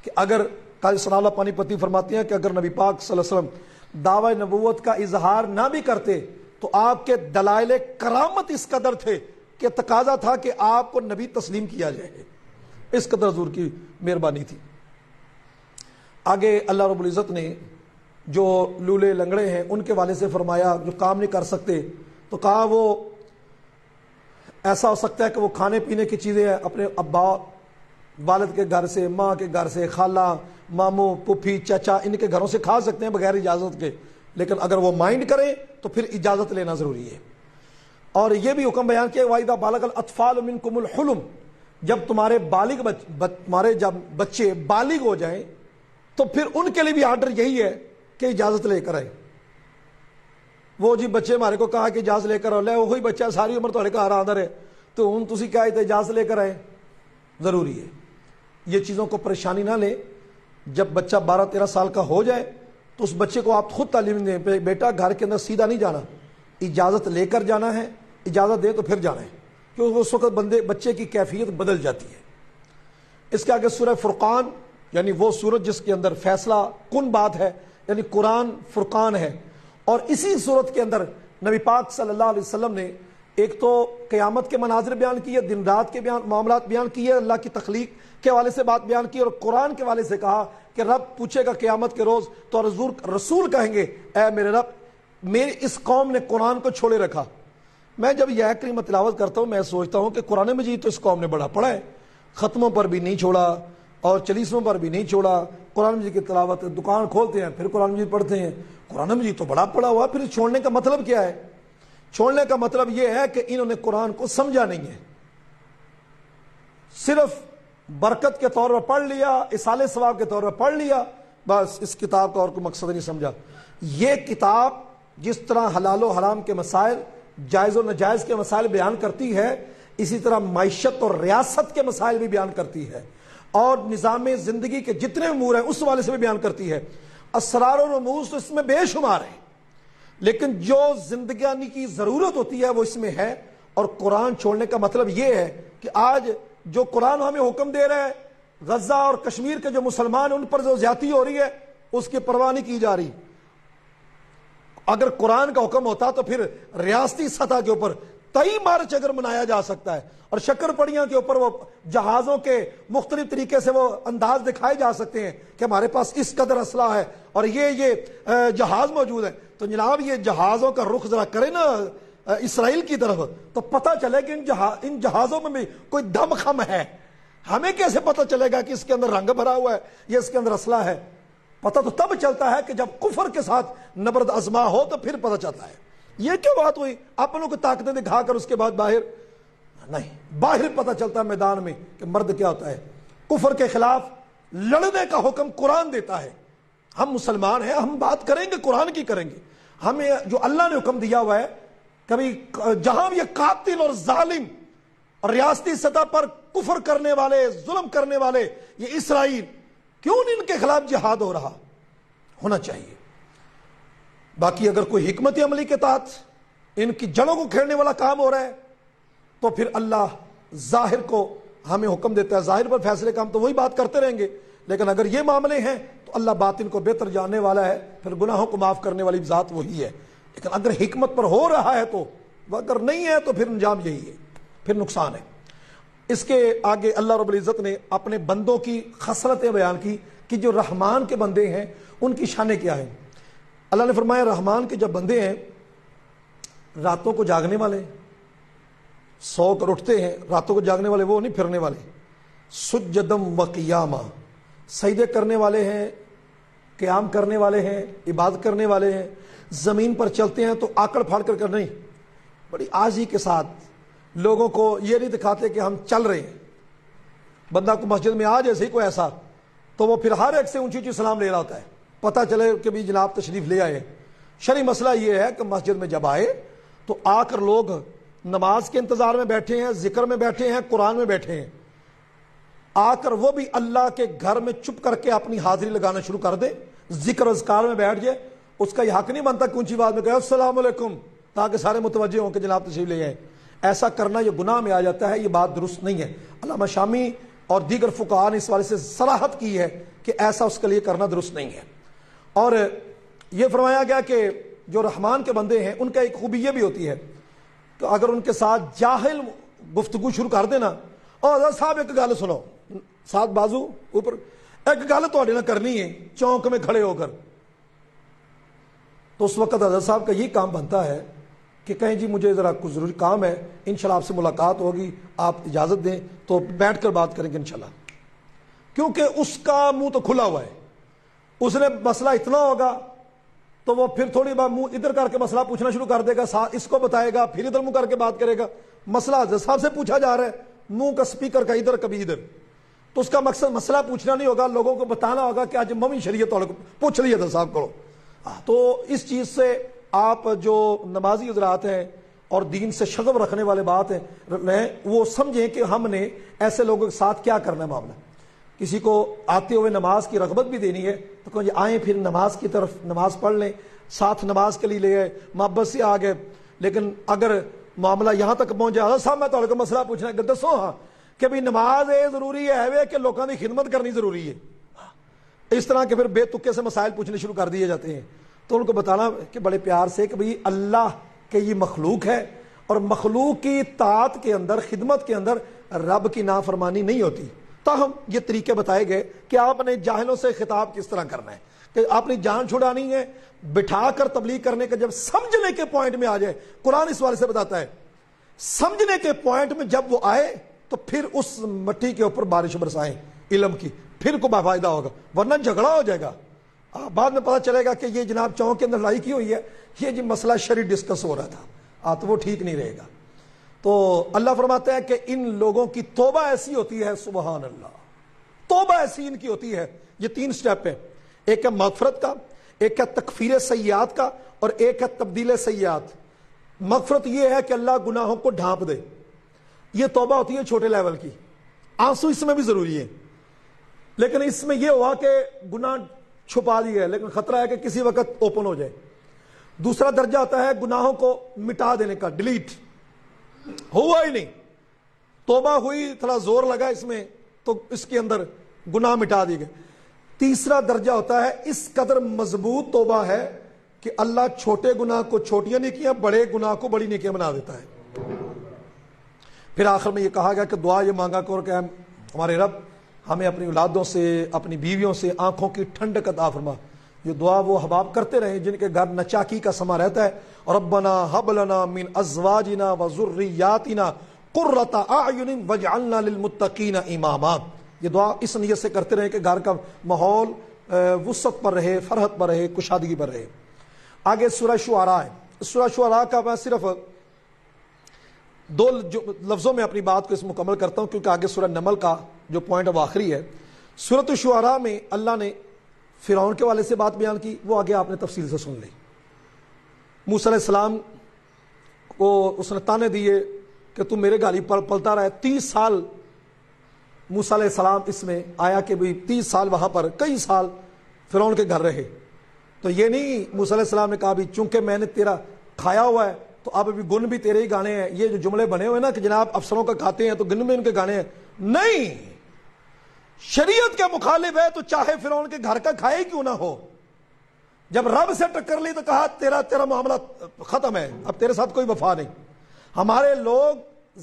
کہ اگر قاضی ثناء اللہ پانی پتی فرماتے ہیں کہ اگر نبی پاک صلی اللہ علیہ وسلم دعوی نبوت کا اظہار نہ بھی کرتے تو آپ کے دلائل کرامت اس قدر تھے کہ تقاضا تھا کہ آپ کو نبی تسلیم کیا جائے، اس قدر حضور کی مہربانی تھی۔ آگے اللہ رب العزت نے جو لولے لنگڑے ہیں ان کے والے سے فرمایا جو کام نہیں کر سکتے، تو کہا وہ ایسا ہو سکتا ہے کہ وہ کھانے پینے کی چیزیں اپنے ابا والد کے گھر سے، ماں کے گھر سے، خالہ، ماموں، پھوپھی، چچا ان کے گھروں سے کھا سکتے ہیں بغیر اجازت کے، لیکن اگر وہ مائنڈ کریں تو پھر اجازت لینا ضروری ہے۔ اور یہ بھی حکم بیان کیا وَإِذَا بَلَغَ الْأَطْفَالُ مِنْكُمُ الْحُلُمَ، جب تمہارے جب بچے بالغ ہو جائیں تو پھر ان کے لیے بھی آرڈر یہی ہے کہ اجازت لے کر آئے۔ وہ جی بچے ہمارے کو کہا کہ اجازت لے کر آؤ، لے وہی بچہ ساری عمر تھوڑے گھر آدھا رہے تو ہوں تسی کیا ہے اجازت لے کر آئے، ضروری ہے۔ یہ چیزوں کو پریشانی نہ لیں، جب بچہ 12-13 سال کا ہو جائے تو اس بچے کو آپ خود تعلیم دیں، بیٹا گھر کے اندر سیدھا نہیں جانا، اجازت لے کر جانا ہے، اجازت دے تو پھر جانا ہے، کیونکہ اس وقت بچے کی کیفیت بدل جاتی ہے۔ اس کے آگے سورہ فرقان، یعنی وہ سورت جس کے اندر فیصلہ کن بات ہے، یعنی قرآن فرقان ہے، اور اسی صورت کے اندر نبی پاک صلی اللہ علیہ وسلم نے ایک تو قیامت کے مناظر بیان کیے، دن رات کے معاملات بیان کیے، اللہ کی تخلیق کے حوالے سے بات بیان کی، اور قرآن کے حوالے سے کہا کہ رب پوچھے گا قیامت کے روز تو رسول کہیں گے اے میرے رب میری اس قوم نے قرآن کو چھوڑے رکھا۔ میں جب یہ آیت کریمہ تلاوت کرتا ہوں میں سوچتا ہوں کہ قرآن مجید تو اس قوم نے بڑا پڑھا ہے، ختموں پر بھی نہیں چھوڑا، اور چلیسوں پر بھی نہیں چھوڑا. قرآن مجید کی تلاوت, دکان کھولتے ہیں پھر قرآن مجید پڑھتے ہیں. قرآن مجید تو بڑا پڑا ہوا, پھر چھوڑنے کا مطلب کیا ہے؟ چھوڑنے کا مطلب یہ ہے کہ انہوں نے قرآن کو سمجھا نہیں ہے, صرف برکت کے طور پر پڑھ لیا, اصالہ ثواب کے طور پر پڑھ لیا, بس اس کتاب کا اور کوئی مقصد نہیں سمجھا. یہ کتاب جس طرح حلال و حرام کے مسائل, جائز و ناجائز کے مسائل بیان کرتی ہے, اسی طرح معیشت اور ریاست کے مسائل بھی بیان کرتی ہے, اور نظام زندگی کے جتنے امور ہیں اس والے سے بھی بیان کرتی ہے. اسرار و رموز تو اس میں بے شمار ہیں, لیکن جو زندگانی کی ضرورت ہوتی ہے وہ اس میں ہے. اور قرآن چھوڑنے کا مطلب یہ ہے کہ آج جو قرآن ہمیں حکم دے رہا ہے, غزہ اور کشمیر کے جو مسلمان ان پر جو زیادتی ہو رہی ہے اس کی پرواہ نہیں کی جا رہی. اگر قرآن کا حکم ہوتا تو پھر ریاستی سطح کے اوپر 23 مارچ اگر منایا جا سکتا ہے, اور شکر پڑیاں کے اوپر وہ جہازوں کے مختلف طریقے سے وہ انداز دکھائے جا سکتے ہیں کہ ہمارے پاس اس قدر اسلحہ ہے اور یہ جہاز موجود ہے, تو جناب یہ جہازوں کا رخ ذرا کرے نا اسرائیل کی طرف, تو پتہ چلے کہ ان جہازوں میں بھی کوئی دم خم ہے. ہمیں کیسے پتہ چلے گا کہ اس کے اندر رنگ بھرا ہوا ہے یا اس کے اندر اسلحہ ہے؟ پتہ تو تب چلتا ہے کہ جب کفر کے ساتھ نبرد ازما ہو, تو پھر پتہ چلتا ہے. یہ کیا بات ہوئی اپنوں کو طاقتیں دکھا کر اس کے بعد باہر نہیں, باہر پتہ چلتا ہے میدان میں کہ مرد کیا ہوتا ہے. کفر کے خلاف لڑنے کا حکم قرآن دیتا ہے. ہم مسلمان ہیں, ہم بات کریں گے قرآن کی کریں گے. ہمیں جو اللہ نے حکم دیا ہوا ہے, کبھی جہاں یہ قاتل اور ظالم اور ریاستی سطح پر کفر کرنے والے, ظلم کرنے والے یہ اسرائیل, کیوں نہیں ان کے خلاف جہاد ہو رہا؟ ہونا چاہیے. باقی اگر کوئی حکمت عملی کے تحت ان کی جڑوں کو کھیڑنے والا کام ہو رہا ہے تو پھر اللہ ظاہر کو ہمیں حکم دیتا ہے, ظاہر پر فیصلے کا ہم تو وہی بات کرتے رہیں گے. لیکن اگر یہ معاملے ہیں تو اللہ باطن کو بہتر جاننے والا ہے, پھر گناہوں کو معاف کرنے والی ذات وہی ہے. لیکن اگر حکمت پر ہو رہا ہے تو, اگر نہیں ہے تو پھر انجام یہی ہے, پھر نقصان ہے. اس کے آگے اللہ رب العزت نے اپنے بندوں کی خصلتیں بیان کی کہ جو رحمان کے بندے ہیں ان کی شانیں کیا ہیں. اللہ نے فرمایا رحمان کے جب بندے ہیں راتوں کو جاگنے والے, سو کر اٹھتے ہیں, راتوں کو جاگنے والے وہ نہیں پھرنے والے, سجدم و قیاما, سجدے کرنے والے ہیں, قیام کرنے والے ہیں, عبادت کرنے والے ہیں. زمین پر چلتے ہیں تو آکڑ پھاڑ کر نہیں, بڑی عاجزی کے ساتھ لوگوں کو یہ نہیں دکھاتے کہ ہم چل رہے ہیں. بندہ کو مسجد میں آ جیسے ہی کوئی ایسا, تو وہ پھر ہر ایک سے اونچی اونچی سلام لے رہا ہوتا ہے, پتہ چلے کہ بھی جناب تشریف لے آئے. شرعی مسئلہ یہ ہے کہ مسجد میں جب آئے تو آ کر لوگ نماز کے انتظار میں بیٹھے ہیں, ذکر میں بیٹھے ہیں, قرآن میں بیٹھے ہیں, آ کر وہ بھی اللہ کے گھر میں چپ کر کے اپنی حاضری لگانا شروع کر دے, ذکر اذکار میں بیٹھ جائے. اس کا یہ حق نہیں بنتا کہ اونچی آواز میں کہے السلام علیکم تاکہ سارے متوجہ ہوں کہ جناب تشریف لے آئے. ایسا کرنا یہ گناہ میں آ جاتا ہے, یہ بات درست نہیں ہے. علامہ شامی اور دیگر فقہاء نے اس والے سے صراحت کی ہے کہ ایسا اس کے لیے کرنا درست نہیں ہے. اور یہ فرمایا گیا کہ جو رحمان کے بندے ہیں ان کا ایک خوبی یہ بھی ہوتی ہے کہ اگر ان کے ساتھ جاہل گفتگو شروع کر دینا, اور حضرت صاحب ایک گل سنو, ساتھ بازو اوپر, ایک گل تو نہ کرنی ہے چونک میں کھڑے ہو کر, تو اس وقت حضرت صاحب کا یہ کام بنتا ہے کہ کہیں جی مجھے ذرا کچھ ضروری کام ہے, انشاءاللہ آپ سے ملاقات ہوگی, آپ اجازت دیں تو بیٹھ کر بات کریں گے انشاءاللہ. کیونکہ اس کا منہ تو کھلا ہوا ہے, اس نے مسئلہ اتنا ہوگا تو وہ پھر تھوڑی بار منہ ادھر کر کے مسئلہ پوچھنا شروع کر دے گا, اس کو بتائے گا, پھر ادھر منہ کر کے بات کرے گا. مسئلہ حضرت صاحب سے پوچھا جا رہا ہے, منہ کا سپیکر کا ادھر کبھی ادھر, تو اس کا مقصد مسئلہ پوچھنا نہیں ہوگا, لوگوں کو بتانا ہوگا کہ آج ممی شریعت والے کو پوچھ لیے حضرت صاحب کو. تو اس چیز سے آپ جو نمازی حضرات ہیں اور دین سے شغف رکھنے والے بات ہیں وہ سمجھیں کہ ہم نے ایسے لوگوں کے ساتھ کیا کرنا ہے معاملہ. کسی کو آتے ہوئے نماز کی رغبت بھی دینی ہے تو کہیں آئیں پھر نماز کی طرف, نماز پڑھ لیں, ساتھ نماز کے لیے لے آئے, محبت سے آ گئے. لیکن اگر معاملہ یہاں تک پہنچ جائے حضرت صاحب میں تو مسئلہ پوچھنا ہے, دسو ہاں کہ بھی نماز ضروری ہے کہ لوگوں کی خدمت کرنی ضروری ہے, اس طرح کے پھر بے تکے سے مسائل پوچھنے شروع کر دیے جاتے ہیں. تو ان کو بتانا کہ بڑے پیار سے کہ بھئی اللہ کے یہ مخلوق ہے, اور مخلوق کی طاعت کے اندر, خدمت کے اندر رب کی نافرمانی نہیں ہوتی. تاہم یہ طریقے بتائے گئے کہ آپ نے جاہلوں سے خطاب کس طرح کرنا ہے, کہ آپ نے جان چھڑانی ہے, بٹھا کر تبلیغ کرنے کا جب سمجھنے کے پوائنٹ میں آ جائے, قرآن اس والے سے بتاتا ہے سمجھنے کے پوائنٹ میں جب وہ آئے تو پھر اس مٹی کے اوپر بارش برسائیں علم کی, پھر کو فائدہ ہوگا، ورنہ جھگڑا ہو جائے گا. بعد میں پتہ چلے گا کہ یہ جناب چونک کے اندر لڑائی کی ہوئی ہے، یہ جی مسئلہ شرعی ڈسکس ہو رہا تھا، تو وہ ٹھیک نہیں رہے گا. تو اللہ فرماتا ہے کہ ان لوگوں کی توبہ ایسی ہوتی ہے، سبحان اللہ، توبہ ایسی ان کی ہوتی ہے. یہ 3 سٹیپ ہے، ایک ہے مغفرت کا، ایک ہے تکفیر سیئات کا، اور ایک ہے تبدیل سیئات. مغفرت یہ ہے کہ اللہ گناہوں کو ڈھانپ دے، یہ توبہ ہوتی ہے چھوٹے لیول کی. آنسو اس میں بھی ضروری ہے، لیکن اس میں یہ ہوا کہ گناہ چھپا دی ہے لیکن خطرہ ہے کہ کسی وقت اوپن ہو جائے. دوسرا درجہ ہوتا ہے گناہوں کو مٹا دینے کا، ڈیلیٹ، ہوا ہی نہیں، توبہ ہوئی، تھوڑا زور لگا اس میں تو اس کے اندر گناہ مٹا دیے گئے. تیسرا درجہ ہوتا ہے اس قدر مضبوط توبہ ہے کہ اللہ چھوٹے گناہ کو چھوٹیاں نیکیاں، بڑے گناہ کو بڑی نیکیاں بنا دیتا ہے. پھر آخر میں یہ کہا گیا کہ دعا یہ مانگا کرو کہ ہمارے رب ہمیں اپنی اولادوں سے، اپنی بیویوں سے آنکھوں کی ٹھنڈک عطا فرما. یہ دعا وہ احباب کرتے رہے جن کے گھر نچاکی کا سما رہتا ہے. ربنا هب لنا من ازواجنا وذرياتنا قرۃ اعین واجعلنا للمتقین اماما. یہ دعا اس نیت سے کرتے رہے کہ گھر کا ماحول وسعت پر رہے، فرحت پر رہے، کشادگی پر رہے. آگے سورہ شعراء ہے. سورہ شعراء کا میں صرف 2 لفظوں میں اپنی بات کو اس مکمل کرتا ہوں کیونکہ آگے سورہ نمل کا جو پوائنٹ اب آخری ہے. سورۃ الشعراء میں اللہ نے فرعون کے والے سے بات بیان کی، وہ آگے آپ نے تفصیل سے سن لی. موسیٰ علیہ السلام کو اس نے تانے دیے کہ تم میرے گالی پر پلتا رہے. 30 سال موسیٰ علیہ السلام اس میں آیا کہ بھی 30 سال وہاں پر کئی سال فرعون کے گھر رہے. تو یہ نہیں موسیٰ علیہ السلام نے کہا بھی چونکہ میں نے تیرا کھایا ہوا ہے تو اب بھی گن بھی تیرے ہی گانے ہیں. یہ جو جملے بنے ہوئے نا کہ جناب افسروں کا کھاتے ہیں تو گن میں ان کے گانے ہیں، نہیں، شریعت کے مخالف ہے تو چاہے فرعون کے گھر کا کھائے کیوں نہ ہو. جب رب سے ٹکر لی تو کہا تیرا معاملہ ختم ہے، اب تیرے ساتھ کوئی وفا نہیں. ہمارے لوگ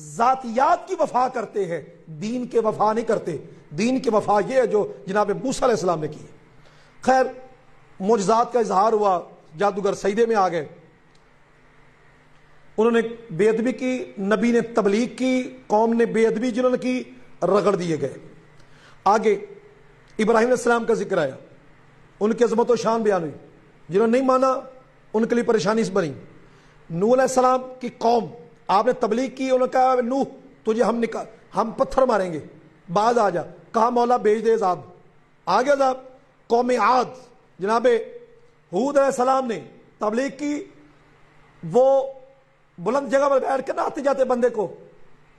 ذاتیات کی وفا کرتے ہیں، دین کے وفا نہیں کرتے. دین کی وفا یہ ہے جو جناب موسیٰ علیہ السلام نے کی. خیر، معجزات کا اظہار ہوا، جادوگر سجدے میں آ گئے، انہوں نے بے ادبی کی، نبی نے تبلیغ کی، قوم نے بے ادبی جنہوں نے کی رگڑ دیے گئے. آگے ابراہیم علیہ السلام کا ذکر آیا، ان کی عظمت و شان بیان ہوئی، جنہوں نے نہیں مانا ان کے لیے پریشانی اس بنی. نوح علیہ السلام کی قوم، آپ نے تبلیغ کی، انہوں نے کہا نوح تجھے ہم پتھر ماریں گے، بعد آ جا، کہا مولا بھیج دے عذاب، آگے عذاب. قوم عاد، جناب ہود علیہ السلام نے تبلیغ کی، وہ بلند جگہ پر بیٹھ کے نہ آتے جاتے بندے کو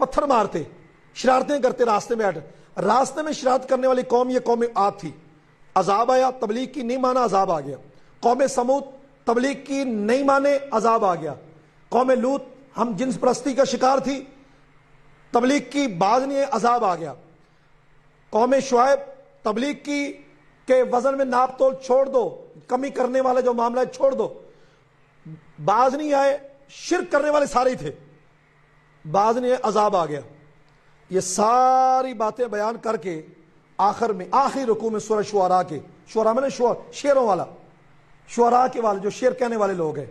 پتھر مارتے، شرارتیں کرتے راستے میں بیٹھ. راستے میں شرارت کرنے والی قوم یہ قوم عاد تھی. عذاب آیا، تبلیغ کی نہیں مانا، عذاب آ گیا. قوم سمود، تبلیغ کی نہیں مانے، عذاب آ گیا. قوم لوط ہم جنس پرستی کا شکار تھی، تبلیغ کی باز نہیں، عذاب آ گیا. قوم شعیب تبلیغ کی کہ وزن میں ناپ تول چھوڑ دو، کمی کرنے والا جو معاملہ ہے چھوڑ دو، باز نہیں آئے. شرک کرنے والے سارے ہی تھے، باز نہیں آئے، عذاب آ گیا. یہ ساری باتیں بیان کر کے آخر میں آخری رکوع میں سورہ شعراء کے، شعراء میں نے شعروں والا، شعراء کے والے جو شعر کہنے والے لوگ ہیں،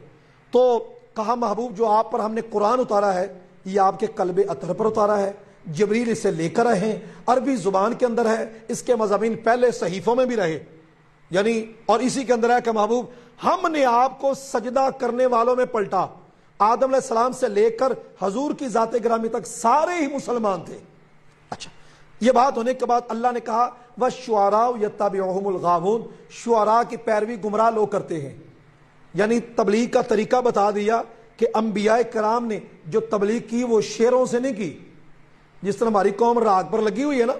تو کہا محبوب جو آپ پر ہم نے قرآن اتارا ہے یہ آپ کے قلب اطہر پر اتارا ہے، جبریل اسے لے کر رہے ہیں، عربی زبان کے اندر ہے، اس کے مضامین پہلے صحیفوں میں بھی رہے، یعنی اور اسی کے اندر ہے کہ محبوب ہم نے آپ کو سجدہ کرنے والوں میں پلٹا. آدم علیہ السلام سے لے کر حضور کی ذات گرامی تک سارے ہی مسلمان تھے. اچھا، یہ بات ہونے کے بعد اللہ نے کہا وَالشُّعَرَاءُ يَتَّبِعُهُمُ الْغَاوُونَ، شعراء کی پیروی گمراہ لوگ کرتے ہیں. یعنی تبلیغ کا طریقہ بتا دیا کہ انبیاء کرام نے جو تبلیغ کی وہ شعروں سے نہیں کی، جس طرح ہماری قوم راگ پر لگی ہوئی ہے نا.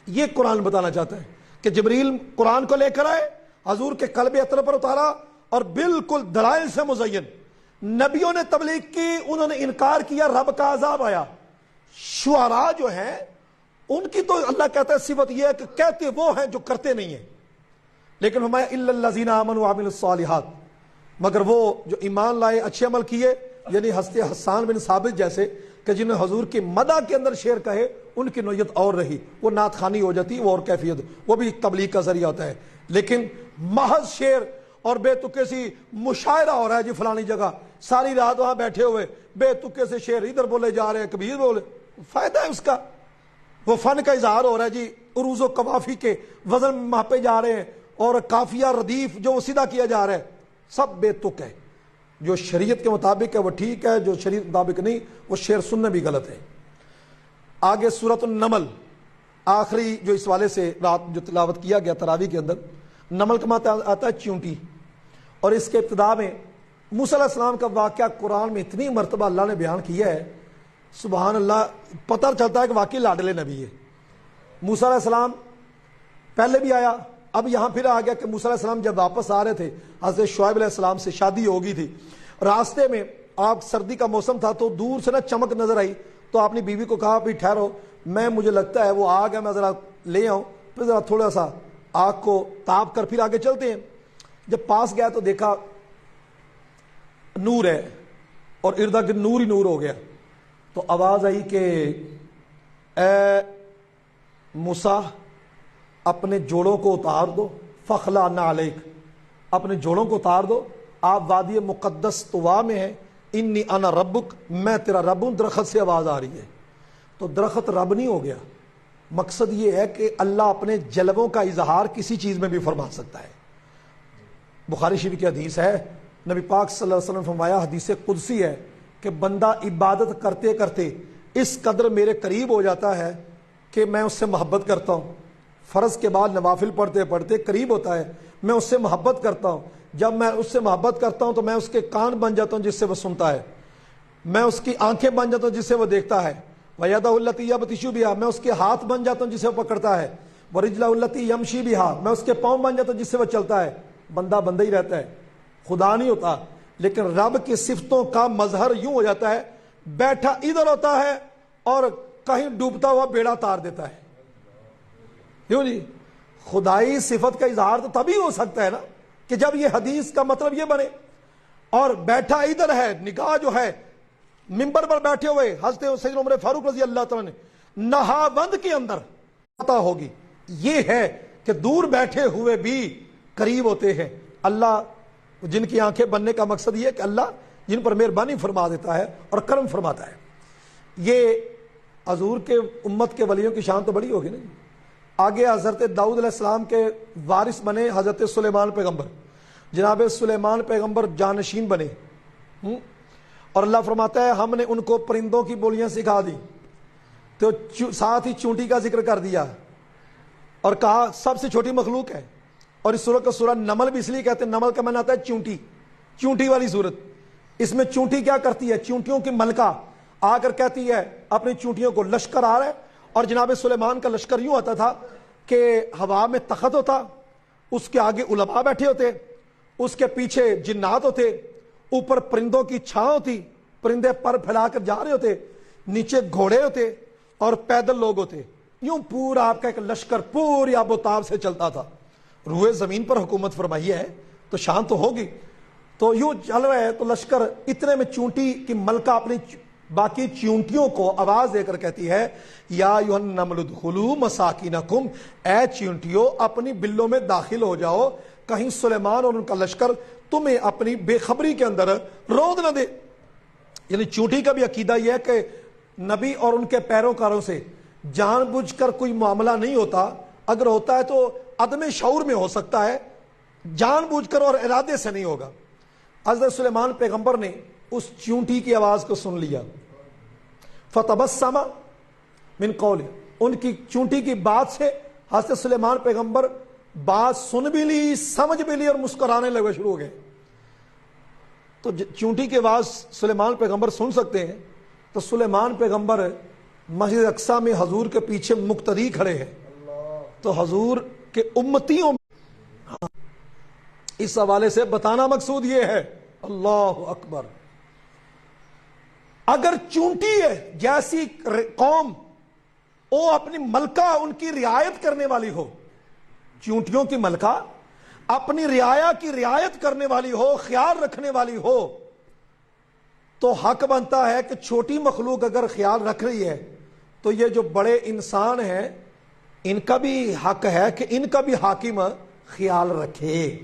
یہ قرآن بتانا چاہتا ہے کہ جبریل قرآن کو لے کر آئے، حضور کے قلب اطہر پر اتارا اور بالکل دلائل سے مزین. نبیوں نے تبلیغ کی، انہوں نے انکار کیا، رب کا عذاب آیا. شعراء جو ہیں ان کی تو اللہ کہتا ہے صفت یہ ہے کہ کہتے وہ ہیں جو کرتے نہیں ہیں، لیکن ہمارے الا الذین آمنوا وعملوا الصالحات، مگر وہ جو ایمان لائے، اچھے عمل کیے، یعنی حضرت حسان بن ثابت جیسے کہ جنہیں حضور کی مدح کے اندر شعر کہے ان کی نوعیت اور رہی، وہ نعت خوانی ہو جاتی، وہ اور کیفیت، وہ بھی تبلیغ کا ذریعہ ہوتا ہے. لیکن محض شعر اور بے تکے سی مشاعرہ ہو رہا ہے جی فلانی جگہ، ساری رات وہاں بیٹھے ہوئے بے تکے سے شعر ادھر بولے جا رہے ہیں، کبھی ادھر بولے، فائدہ ہے اس کا، وہ فن کا اظہار ہو رہا ہے جی، عروض و قوافی کے وزن ماپے جا رہے ہیں اور قافیہ ردیف جو سیدھا کیا جا رہا ہے، سب بے تک ہے۔ جو شریعت کے مطابق ہے وہ ٹھیک ہے، جو شریعت کے مطابق نہیں وہ شعر سننا بھی غلط ہے۔ آگے سورۃ النمل، آخری جو اس والے سے رات جو تلاوت کیا گیا تراویح کے اندر، نمل کا معنی آتا ہے چونٹی، اور اس کے ابتدا میں موسیٰ علیہ السلام کا واقعہ قرآن میں اتنی مرتبہ اللہ نے بیان کیا ہے، سبحان اللہ، پتہ چلتا ہے کہ واقعی لاڈلے نبی ہے۔ موسیٰ علیہ السلام پہلے بھی آیا، اب یہاں پھر آ گیا کہ موسیٰ علیہ السلام جب واپس آ رہے تھے، حضرت شعیب علیہ السلام سے شادی ہو گئی تھی، راستے میں آپ سردی کا موسم تھا تو دور سے نا چمک نظر آئی، تو آپ نے بیوی کو کہا بھی ٹھہرو، میں مجھے لگتا ہے وہ آگ ہے، میں ذرا لے آؤں، پھر ذرا تھوڑا سا آگ کو تاپ کر پھر آگے چلتے ہیں۔ جب پاس گیا تو دیکھا نور ہے اور ارد گرد نور ہی نور ہو گیا، تو آواز آئی کہ اے موسیٰ اپنے جوڑوں کو اتار دو، فخلا نعلیک، اپنے جوڑوں کو اتار دو، آپ وادی مقدس طوا میں ہیں، انی انا ربک، میں تیرا رب ہوں۔ درخت سے آواز آ رہی ہے، تو درخت رب نہیں ہو گیا۔ مقصد یہ ہے کہ اللہ اپنے جلووں کا اظہار کسی چیز میں بھی فرما سکتا ہے۔ بخاری شریف کی حدیث ہے، نبی پاک صلی اللہ علیہ وسلم نے فرمایا، حدیث قدسی ہے کہ بندہ عبادت کرتے کرتے اس قدر میرے قریب ہو جاتا ہے کہ میں اس سے محبت کرتا ہوں، فرض کے بعد نوافل پڑھتے پڑھتے قریب ہوتا ہے، میں اس سے محبت کرتا ہوں۔ جب میں اس سے محبت کرتا ہوں تو میں اس کے کان بن جاتا ہوں جس سے وہ سنتا ہے، میں اس کی آنکھیں بن جاتا ہوں جس سے وہ دیکھتا ہے، وَيَدَهُ الَّتِي يَبْطِشُ بِهَا، میں اس کے ہاتھ بن جاتا ہوں جس سے وہ پکڑتا ہے، وَرِجْلَهُ الَّتِي يَمْشِي بِهَا، میں اس کے پاؤں بن جاتا ہوں جس سے وہ چلتا ہے۔ بندہ بندہ ہی رہتا ہے، خدا نہیں ہوتا، لیکن رب کی صفتوں کا مظہر یوں ہو جاتا ہے، بیٹھا ادھر ہوتا ہے اور کہیں ڈوبتا ہوا بیڑا تار دیتا ہے۔ کیوں جی؟ خدائی صفت کا اظہار تو تبھی ہو سکتا ہے نا کہ جب یہ حدیث کا مطلب یہ بنے، اور بیٹھا ادھر ہے، نگاہ جو ہے ممبر پر بیٹھے ہوئے حضرت سیدنا عمر فاروق رضی اللہ تعالیٰ نے نہاوند کے اندر پتا ہوگی، یہ ہے کہ دور بیٹھے ہوئے بھی قریب ہوتے ہیں۔ اللہ جن کی آنکھیں بننے کا مقصد یہ ہے کہ اللہ جن پر مہربانی فرما دیتا ہے اور کرم فرماتا ہے۔ یہ حضور کے امت کے ولیوں کی شان تو بڑی ہوگی نا۔ آگے حضرت داؤد علیہ السلام کے وارث بنے حضرت سلیمان پیغمبر، جناب سلیمان پیغمبر جانشین بنے، اور اللہ فرماتا ہے ہم نے ان کو پرندوں کی بولیاں سکھا دی، تو ساتھ ہی چونٹی کا ذکر کر دیا اور کہا سب سے چھوٹی مخلوق ہے۔ اور اس سورت کا سورہ نمل بھی اس لیے کہتے ہیں، نمل کا معنی آتا ہے چونٹی، چونٹی والی سورت۔ اس میں چونٹی کیا کرتی ہے؟ چونٹیوں کی ملکہ آ کر کہتی ہے اپنی چونٹیوں کو لشکر آ رہا ہے، اور جناب سلیمان کا لشکر یوں آتا تھا کہ ہوا میں تخت ہوتا، اس کے آگے علماء بیٹھے ہوتے، اس کے پیچھے جنات ہوتے، اوپر پرندوں کی چھاں ہوتی، پرندے پر پھیلا کر جا رہے ہوتے، نیچے گھوڑے ہوتے اور پیدل لوگ ہوتے، یوں پورا آپ کا ایک لشکر پوری آب و تاب سے چلتا تھا۔ روئے زمین پر حکومت فرمائی ہے تو شان تو ہوگی، تو یوں چل رہے ہیں، تو لشکر اتنے میں چونٹی کی ملکہ اپنی باقی چونٹیوں کو آواز دے کر کہتی ہے، یا ایھا النمل ادخلوا مساکنکم، اے چونٹیوں اپنی بلوں میں داخل ہو جاؤ، کہیں سلیمان اور ان کا لشکر تمہیں اپنی بے خبری کے اندر رود نہ دے۔ یعنی چونٹی کا بھی عقیدہ یہ ہے کہ نبی اور ان کے پیروکاروں سے جان بوجھ کر کوئی معاملہ نہیں ہوتا، اگر ہوتا ہے تو عدم شعور میں ہو سکتا ہے، جان بوجھ کر اور ارادے سے نہیں ہوگا۔ حضرت سلیمان پیغمبر نے اس چونٹی کی آواز کو سن لیا، فتبسم من قول، ان کی چونٹی کی بات سے حضرت سلیمان پیغمبر بات سن بھی لی، سمجھ بھی لی اور مسکرانے لگے، شروع ہو گئے۔ تو چونٹی کی آواز سلیمان پیغمبر سن سکتے ہیں، تو سلیمان پیغمبر مسجد اقصی میں حضور کے پیچھے مقتدی کھڑے ہیں، تو حضور کے امتیوں میں اس حوالے سے بتانا مقصود یہ ہے، اللہ اکبر، اگر چونٹی ہے جیسی قوم وہ اپنی ملکہ ان کی رعایت کرنے والی ہو، چونٹیوں کی ملکہ اپنی رعایا کی رعایت کرنے والی ہو، خیال رکھنے والی ہو، تو حق بنتا ہے کہ چھوٹی مخلوق اگر خیال رکھ رہی ہے تو یہ جو بڑے انسان ہیں ان کا بھی حق ہے کہ ان کا بھی حاکم خیال رکھے۔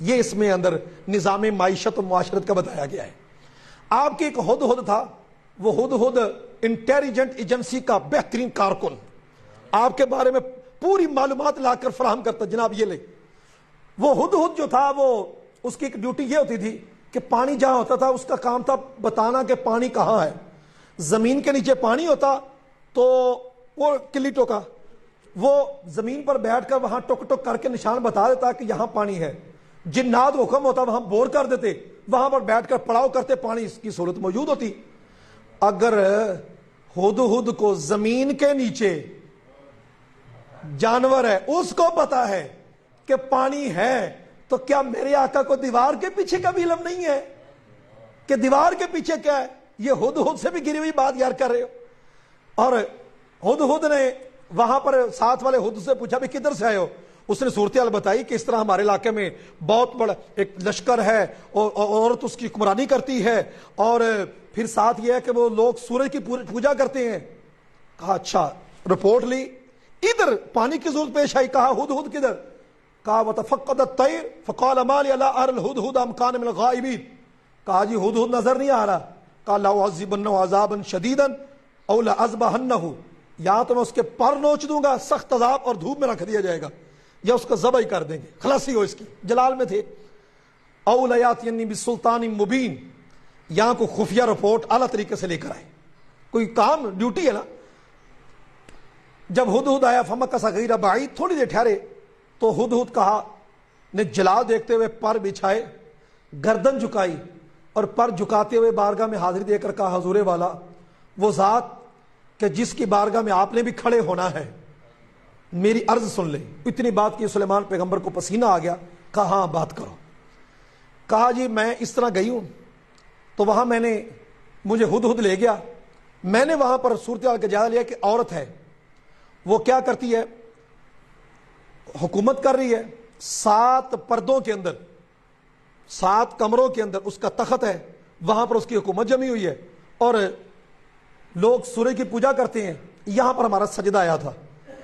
یہ اس میں اندر نظام معیشت و معاشرت کا بتایا گیا ہے۔ آپ کے ایک ہدہد تھا، وہ ہدہد انٹیلیجنٹ ایجنسی کا بہترین کارکن، آپ کے بارے میں پوری معلومات لا کر فراہم کرتا، جناب یہ لے۔ وہ ہدہد جو تھا وہ اس کی ایک ڈیوٹی یہ ہوتی تھی کہ پانی جہاں ہوتا تھا اس کا کام تھا بتانا کہ پانی کہاں ہے۔ زمین کے نیچے پانی ہوتا تو وہ کلی ٹوکا، وہ زمین پر بیٹھ کر وہاں ٹک ٹک کر کے نشان بتا دیتا کہ یہاں پانی ہے۔ جنات حکم ہوتا وہاں بور کر دیتے، وہاں پر بیٹھ کر پڑاؤ کرتے، پانی کی سہولت موجود ہوتی۔ اگر ہدہد کو زمین کے نیچے جانور ہے اس کو پتا ہے کہ پانی ہے، تو کیا میرے آقا کو دیوار کے پیچھے کا بھی علم نہیں ہے کہ دیوار کے پیچھے کیا ہے؟ یہ ہدہد سے بھی گری ہوئی بات یار کر رہے ہو۔ اور ہدہد نے وہاں پر ساتھ والے ہدہد سے پوچھا بھی کدھر سے آئے ہو؟ اس نے صورتحال بتائی کہ اس طرح ہمارے علاقے میں بہت بڑا ایک لشکر ہے اور عورت اس کی حکمرانی کرتی ہے، اور پھر ساتھ یہ ہے کہ وہ لوگ سورج کی پوجا کرتے ہیں۔ کہا اچھا، رپورٹ لی، ادھر پانی کی ضرورت پیش آئی، کہا ہدہد کدھر؟ کہا وتفقد الطیر فقال ما لی لا اری الہدہد ام کان من الغائبین۔ کہا جی ہدہد نظر نہیں آ رہا۔ کہا لأعذبنہ عذابا شدیدا او لأذبحنہ، یا تو میں اس کے پر نوچ دوں گا، سخت عذاب اور دھوپ میں رکھ دیا جائے گا، یا اس کو ذبح کر دیں گے، خلاصی ہو اس کی، جلال میں تھے۔ او لیاتینی بسلطان مبین، یہاں کو خفیہ رپورٹ اعلیٰ طریقے سے لے کر آئے، کوئی کام ڈیوٹی ہے نا۔ جب ہدہد آیا فمکث غیر بعید، تھوڑی دیر ٹھہرے تو ہدہد کہا نے جلال دیکھتے ہوئے پر بچھائے، گردن جھکائی اور پر جھکاتے ہوئے بارگاہ میں حاضری دے کر کہا حضور والا، وہ ذات کہ جس کی بارگاہ میں آپ نے بھی کھڑے ہونا ہے، میری عرض سن لیں۔ اتنی بات کی سلیمان پیغمبر کو پسینہ آ گیا، کہا ہاں بات کرو۔ کہا جی میں اس طرح گئی ہوں تو وہاں مجھے ہدہد لے گیا، میں نے وہاں پر صورتحال کا جائزہ لیا کہ عورت ہے، وہ کیا کرتی ہے، حکومت کر رہی ہے 7 پردوں کے اندر، 7 کمروں کے اندر اس کا تخت ہے، وہاں پر اس کی حکومت جمی ہوئی ہے، اور لوگ سورج کی پوجا کرتے ہیں۔ یہاں پر ہمارا سجدہ آیا تھا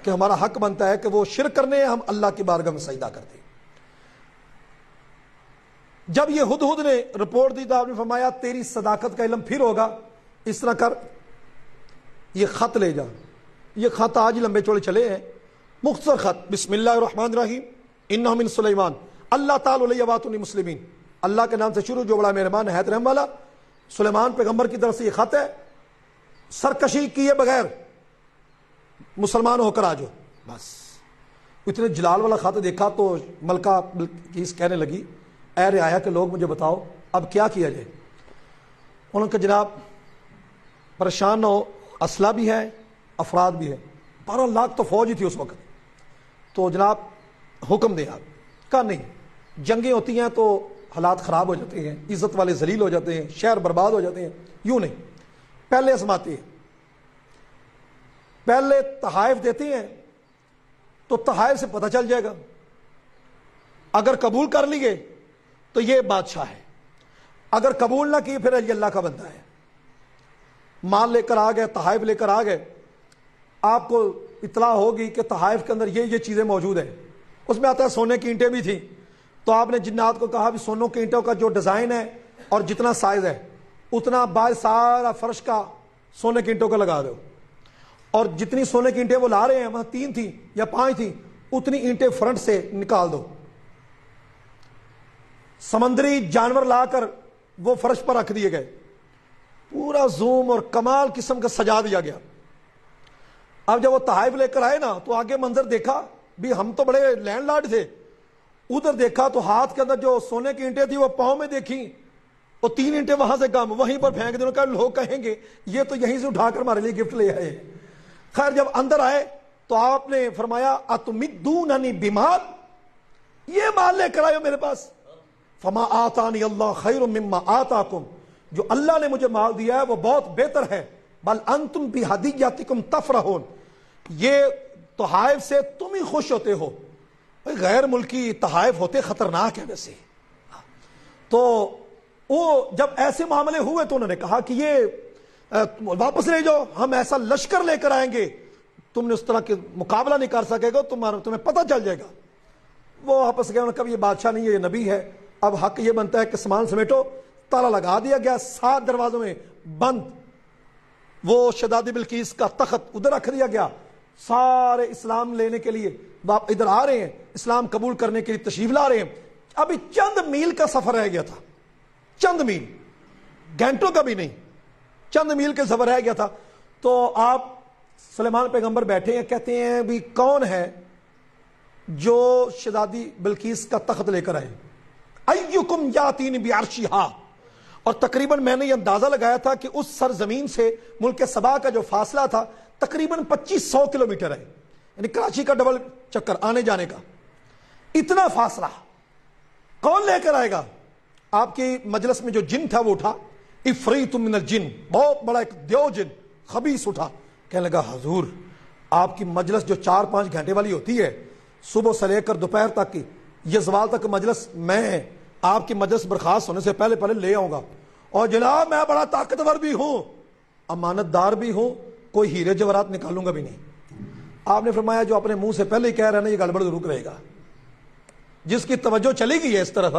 کہ ہمارا حق بنتا ہے کہ وہ شرک کرنے ہیں، ہم اللہ کی بارگاہ میں سجدہ کرتے ہیں۔ جب یہ ہدہد نے رپورٹ دی تو آپ نے فرمایا تیری صداقت کا علم پھر ہوگا، اس طرح کر، یہ خط لے جا۔ یہ خط آج ہی لمبے چوڑے چلے ہیں، مختصر خط، بسم اللہ الرحمن الرحیم، انہ من سلیمان اللہ تعالی علیہ واتنی مسلمین، اللہ کے نام سے شروع جو بڑا مہربان نہایت رحم والا۔ سلیمان پیغمبر کی طرف سے یہ خط ہے، سرکشی کیے بغیر مسلمان ہو کر آ جاؤ۔ بس اتنے جلال والا خط دیکھا تو ملکہ بلقیس کہنے لگی اے رعایا کہ لوگ مجھے بتاؤ اب کیا کیا جائے۔ انہوں نے کہا جناب پریشان نہ ہو، اسلحہ بھی ہے، افراد بھی ہے، 12 لاکھ تو فوج ہی تھی اس وقت، تو جناب حکم دیں آپ۔ کہا نہیں، جنگیں ہوتی ہیں تو حالات خراب ہو جاتے ہیں، عزت والے ذلیل ہو جاتے ہیں، شہر برباد ہو جاتے ہیں، یوں نہیں، پہلے آزماتے ہیں، پہلے تحائف دیتے ہیں تو تحائف سے پتہ چل جائے گا، اگر قبول کر لیے تو یہ بادشاہ ہے، اگر قبول نہ کی پھر یہ اللہ کا بندہ ہے۔ مال لے کر آ گئے، تحائف لے کر آ گئے، آپ کو اطلاع ہوگی کہ تحائف کے اندر یہ چیزیں موجود ہیں، اس میں آتا ہے سونے کی اینٹیں بھی تھیں، تو آپ نے جنات کو کہا بھی سونوں کی اینٹوں کا جو ڈیزائن ہے اور جتنا سائز ہے اتنا باہر سارا فرش کا سونے کی اینٹوں کا لگا دو، اور جتنی سونے کی اینٹیں وہ لا رہے ہیں، وہاں 3 تھیں یا 5 تھیں، اتنی اینٹیں فرنٹ سے نکال دو، سمندری جانور لا کر وہ فرش پر رکھ دیے گئے، پورا زوم اور کمال قسم کا سجا دیا گیا۔ اب جب وہ تحائف لے کر آئے نا تو آگے منظر دیکھا بھی ہم تو بڑے لینڈ لارڈ تھے، ادھر دیکھا تو ہاتھ کے اندر جو سونے کی اینٹیں تھی وہ پاؤں میں دیکھی، اور 3 اینٹیں وہاں سے کم وہیں پر پھینک دیں، کہ لوگ کہیں گے یہ تو یہیں سے اٹھا کر ہمارے لیے گفٹ لے آئے۔ خیر جب اندر آئے تو آپ نے فرمایا اتمدوننی بمال، یہ مال لے کر آئے ہو میرے پاس؟ فما آتانی اللہ خیر مما آتاکم، جو اللہ نے مجھے مال دیا ہے وہ بہت بہتر ہے، بل انتم بہدیاتکم تفرحون، یہ تحائف سے تم ہی خوش ہوتے ہو۔ غیر ملکی تحائف ہوتے خطرناک ہے ویسے، تو وہ جب ایسے معاملے ہوئے تو انہوں نے کہا کہ یہ واپس لے جاؤ، ہم ایسا لشکر لے کر آئیں گے تم نے اس طرح کے مقابلہ نہیں کر سکے گا، تمہیں پتہ چل جائے گا۔ وہ واپس گئے، انہوں نے کہا یہ بادشاہ نہیں ہے، یہ نبی ہے، اب حق یہ بنتا ہے کہ سامان سمیٹو۔ تالا لگا دیا گیا، 7 دروازوں میں بند، وہ شہزادی بلقیس کا تخت ادھر رکھ دیا گیا، سارے اسلام لینے کے لیے آپ ادھر آ رہے ہیں، اسلام قبول کرنے کے لیے تشریف لا رہے ہیں، ابھی چند میل کا سفر رہ گیا تھا، چند میل، گھنٹوں کا بھی نہیں، چند میل کے سفر رہ گیا تھا. تو آپ سلیمان پیغمبر بیٹھے ہیں، کہتے ہیں بھی کون ہے جو شہزادی بلقیس کا تخت لے کر آئے؟ ایکم یاتین بعرشھا. اور تقریباً میں نے یہ اندازہ لگایا تھا کہ اس سرزمین سے ملک سبا کا جو فاصلہ تھا تقریباً 2500 کلومیٹر ہے، یعنی کراچی کا ڈبل چکر آنے جانے کا، اتنا فاصلہ کون لے کر آئے گا؟ آپ کی مجلس میں جو جن تھا وہ اٹھا، افریت من الجن، بہت بڑا ایک دیو جن خبیث اٹھا، کہنے لگا حضور آپ کی مجلس جو 4-5 گھنٹے والی ہوتی ہے، صبح سے لے کر دوپہر تک کی، یہ زوال تک مجلس میں آپ کی مجلس برخاست ہونے سے پہلے پہلے لے آؤں گا، اور جناب میں بڑا طاقتور بھی ہوں، امانت دار بھی ہوں، کوئی ہیرے جواہرات نکالوں گا بھی نہیں. آپ نے فرمایا جو اپنے منہ سے پہلے ہی کہہ رہا ہے نا یہ گڑبڑ ضرور کرے گا. جس کی توجہ چلی گئی ہے اس طرف،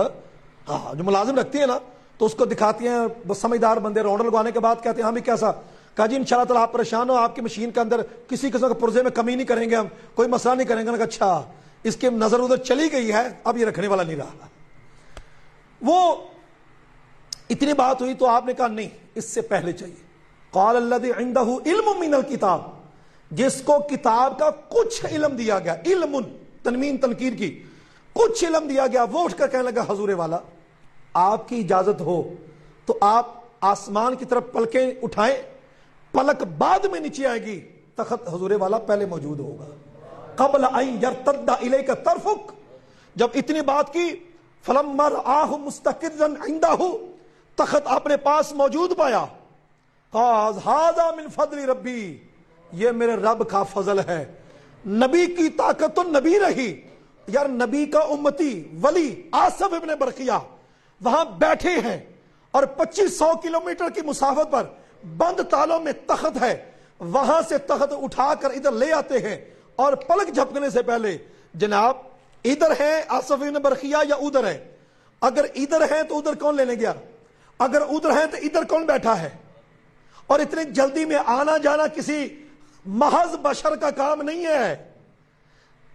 ہاں جو ملازم رکھتی ہے نا تو اس کو دکھاتی ہیں بس سمجھدار بندے، راؤنڈر لگوانے کے بعد کہتے ہیں ہاں بھی کیسا، کہا جی انشاءاللہ تعالیٰ آپ پریشان ہو، آپ کی مشین کے اندر کسی قسم کے پرزے میں کمی نہیں کریں گے، ہم کوئی مسئلہ نہیں کریں گے. اچھا اس کی نظر ادھر چلی گئی ہے، اب یہ رکھنے والا نہیں رہا. وہ اتنی بات ہوئی تو آپ نے کہا نہیں اس سے پہلے چاہیے. قال الذی عندہ علم من الکتاب، جس کو کتاب کا کچھ علم دیا گیا، علم تنوین تنکیر کی، کچھ علم دیا گیا، وہ اٹھ کر کہنے لگا حضور والا آپ کی اجازت ہو تو آپ آسمان کی طرف پلکیں اٹھائیں، پلک بعد میں نیچے آئے گی، تخت حضور والا پہلے موجود ہوگا. قبل ان یرتد الیک طرفک، جب اتنی بات کی، فلما رآہ مستقرا عنده، تخت اپنے پاس موجود پایا، قال ھذا من فضل ربی، یہ میرے رب کا فضل ہے. نبی کی طاقت تو نبی رہی یار، نبی کا امتی ولی آصف ابن برقیہ وہاں بیٹھے ہیں اور 2500 کلومیٹر کی مسافت پر بند تالوں میں تخت ہے، وہاں سے تخت اٹھا کر ادھر لے آتے ہیں، اور پلک جھپکنے سے پہلے جناب ادھر ہے آصف ابن برقیہ یا ادھر ہے؟ اگر ادھر ہے تو ادھر کون لینے گیا؟ اگر ادھر ہے تو ادھر کون بیٹھا ہے؟ اور اتنی جلدی میں آنا جانا کسی محض بشر کا کام نہیں ہے.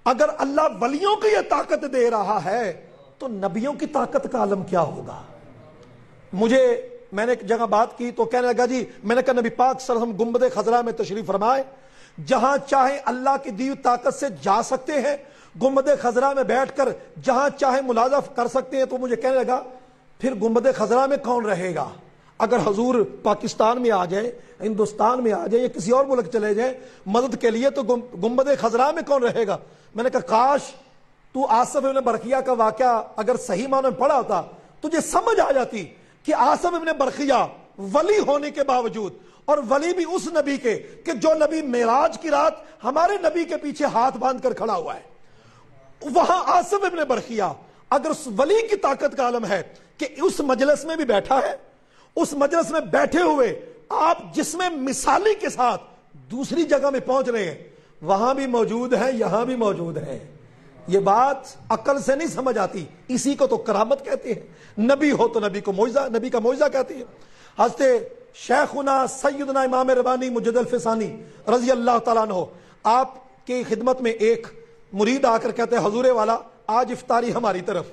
اگر اللہ ولیوں کو یہ طاقت دے رہا ہے تو نبیوں کی طاقت کا عالم کیا ہوگا؟ میں نے ایک جگہ بات کی تو کہنے لگا جی میں نے کہا نبی پاک صلی اللہ علیہ وسلم گنبد خضرا میں تشریف فرمائے، جہاں چاہے اللہ کی دی طاقت سے جا سکتے ہیں، گنبد خضرا میں بیٹھ کر جہاں چاہے ملازف کر سکتے ہیں. تو مجھے کہنے لگا پھر گنبد خضرا میں کون رہے گا؟ اگر حضور پاکستان میں آ جائیں، ہندوستان میں آ جائیں یا کسی اور ملک چلے جائیں مدد کے لیے تو گنبد خضرا میں کون رہے گا؟ میں نے کہا کاش تو آصف ابن برقیہ کا واقعہ اگر صحیح معنی میں پڑھا ہوتا تجھے سمجھ آ جاتی کہ آصف ابن برقیہ ولی ہونے کے باوجود، اور ولی بھی اس نبی کے کہ جو نبی معراج کی رات ہمارے نبی کے پیچھے ہاتھ باندھ کر کھڑا ہوا ہے، وہاں آصف ابن برقیہ اگر اس ولی کی طاقت کا عالم ہے کہ اس مجلس میں بھی بیٹھا ہے، اس مجلس میں بیٹھے ہوئے آپ جس میں مثالی کے ساتھ دوسری جگہ میں پہنچ رہے ہیں، وہاں بھی موجود ہے یہاں بھی موجود ہے. یہ بات عقل سے نہیں سمجھ آتی، اسی کو تو کرامت کہتے ہیں. نبی ہو تو نبی کو معجزہ، نبی کا معجزہ کہتے ہیں. حضرت شیخنا سیدنا امام ربانی مجد الفسانی رضی اللہ تعالیٰ عنہ، آپ کی خدمت میں ایک مرید آ کر کہتے ہیں حضور والا آج افطاری ہماری طرف.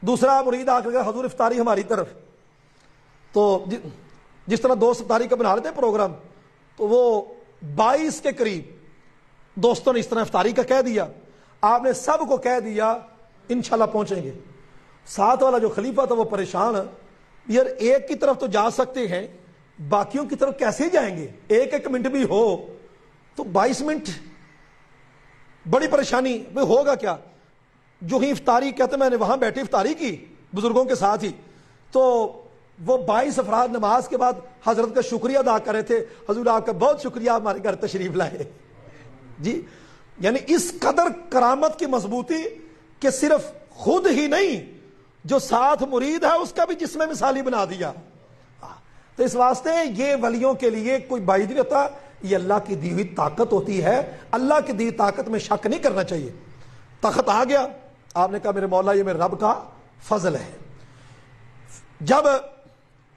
دوسرا مرید آ کر کہتے حضور افطاری ہماری طرف. تو جس طرح دوست افطاری کا بنا لیتے ہیں پروگرام، تو وہ 22 کے قریب دوستوں نے اس طرح افطاری کا کہہ دیا. آپ نے سب کو کہہ دیا انشاءاللہ پہنچیں گے. ساتھ والا جو خلیفہ تھا وہ پریشان، یار ایک کی طرف تو جا سکتے ہیں باقیوں کی طرف کیسے جائیں گے؟ ایک منٹ بھی ہو تو 22 منٹ بڑی پریشانی، ہوگا کیا؟ جو ہی افطاری کہتے میں نے وہاں بیٹھے افطاری کی بزرگوں کے ساتھ ہی، تو وہ 22 افراد نماز کے بعد حضرت کا شکریہ ادا کر رہے تھے، حضور آپ کا بہت شکریہ ہمارے گھر تشریف لائے. جی یعنی اس قدر کرامت کی مضبوطی کہ صرف خود ہی نہیں جو ساتھ مرید ہے اس کا بھی جسم مثالی بنا دیا. تو اس واسطے یہ ولیوں کے لیے کوئی بعید نہیں ہوتا، یہ اللہ کی دی ہوئی طاقت ہوتی ہے. اللہ کی دی طاقت میں شک نہیں کرنا چاہیے. تخت آ گیا، آپ نے کہا میرے مولا یہ میرے رب کا فضل ہے. جب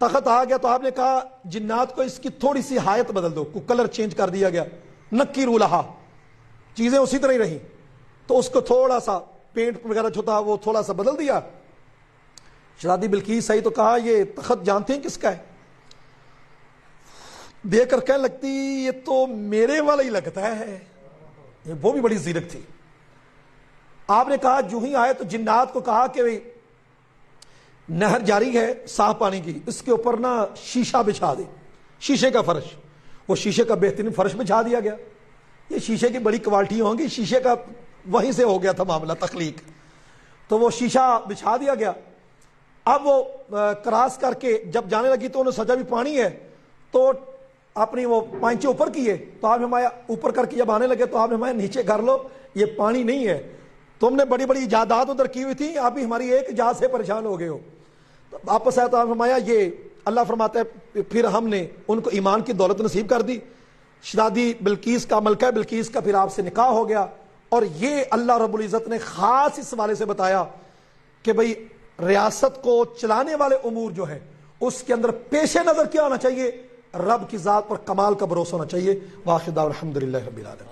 تخت آ گیا تو آپ نے کہا جنات کو اس کی تھوڑی سی حایت بدل دو، کو کلر چینج کر دیا گیا. نکیروا لہا، چیزیں اسی طرح ہی رہیں، تو اس کو تھوڑا سا پینٹ وغیرہ جو تھا وہ تھوڑا سا بدل دیا۔ شہزادی بلقیس آئی تو کہا یہ تخت جانتے ہیں کس کا ہے؟ دیکھ کر کہنے لگتی یہ تو میرے والا ہی لگتا ہے۔ وہ بھی بڑی زیرک تھی۔ آپ نے کہا جو ہی آئے تو جنات کو کہا کہ نہر جاری ہے صاف پانی کی، اس کے اوپر نا شیشہ بچھا دے، شیشے کا فرش۔ وہ شیشے کا بہترین فرش بچھا دیا گیا۔ یہ شیشے کی بڑی کوالٹی ہوں گی، شیشے کا وہیں سے ہو گیا تھا معاملہ، تخلیق۔ تو وہ شیشہ بچھا دیا گیا۔ اب وہ کراس کر کے جب جانے لگی تو انہوں نے سوچا بھی پانی ہے، تو اپنی وہ پائنچے اوپر کیے، تو آپ ہمارے اوپر کر کے جب آنے لگے تو آپ ہمارے نیچے کر لو، یہ پانی نہیں ہے، تم نے بڑی بڑی ایجادات ادھر کی ہوئی تھی، آپ بھی ہماری ایک ایجاد سے پریشان ہو گئے ہو۔ واپس آیا تو آپ فرمایا یہ اللہ فرماتا ہے پھر ہم نے ان کو ایمان کی دولت نصیب کر دی۔ شہزادی بلقیس کا، ملکہ بلقیس کا پھر آپ سے نکاح ہو گیا۔ اور یہ اللہ رب العزت نے خاص اس حوالے سے بتایا کہ بھئی ریاست کو چلانے والے امور جو ہے اس کے اندر پیش نظر کیا ہونا چاہیے؟ رب کی ذات پر کمال کا بھروسہ ہونا چاہیے۔ واخر دعوانا الحمدللہ رب العالمین۔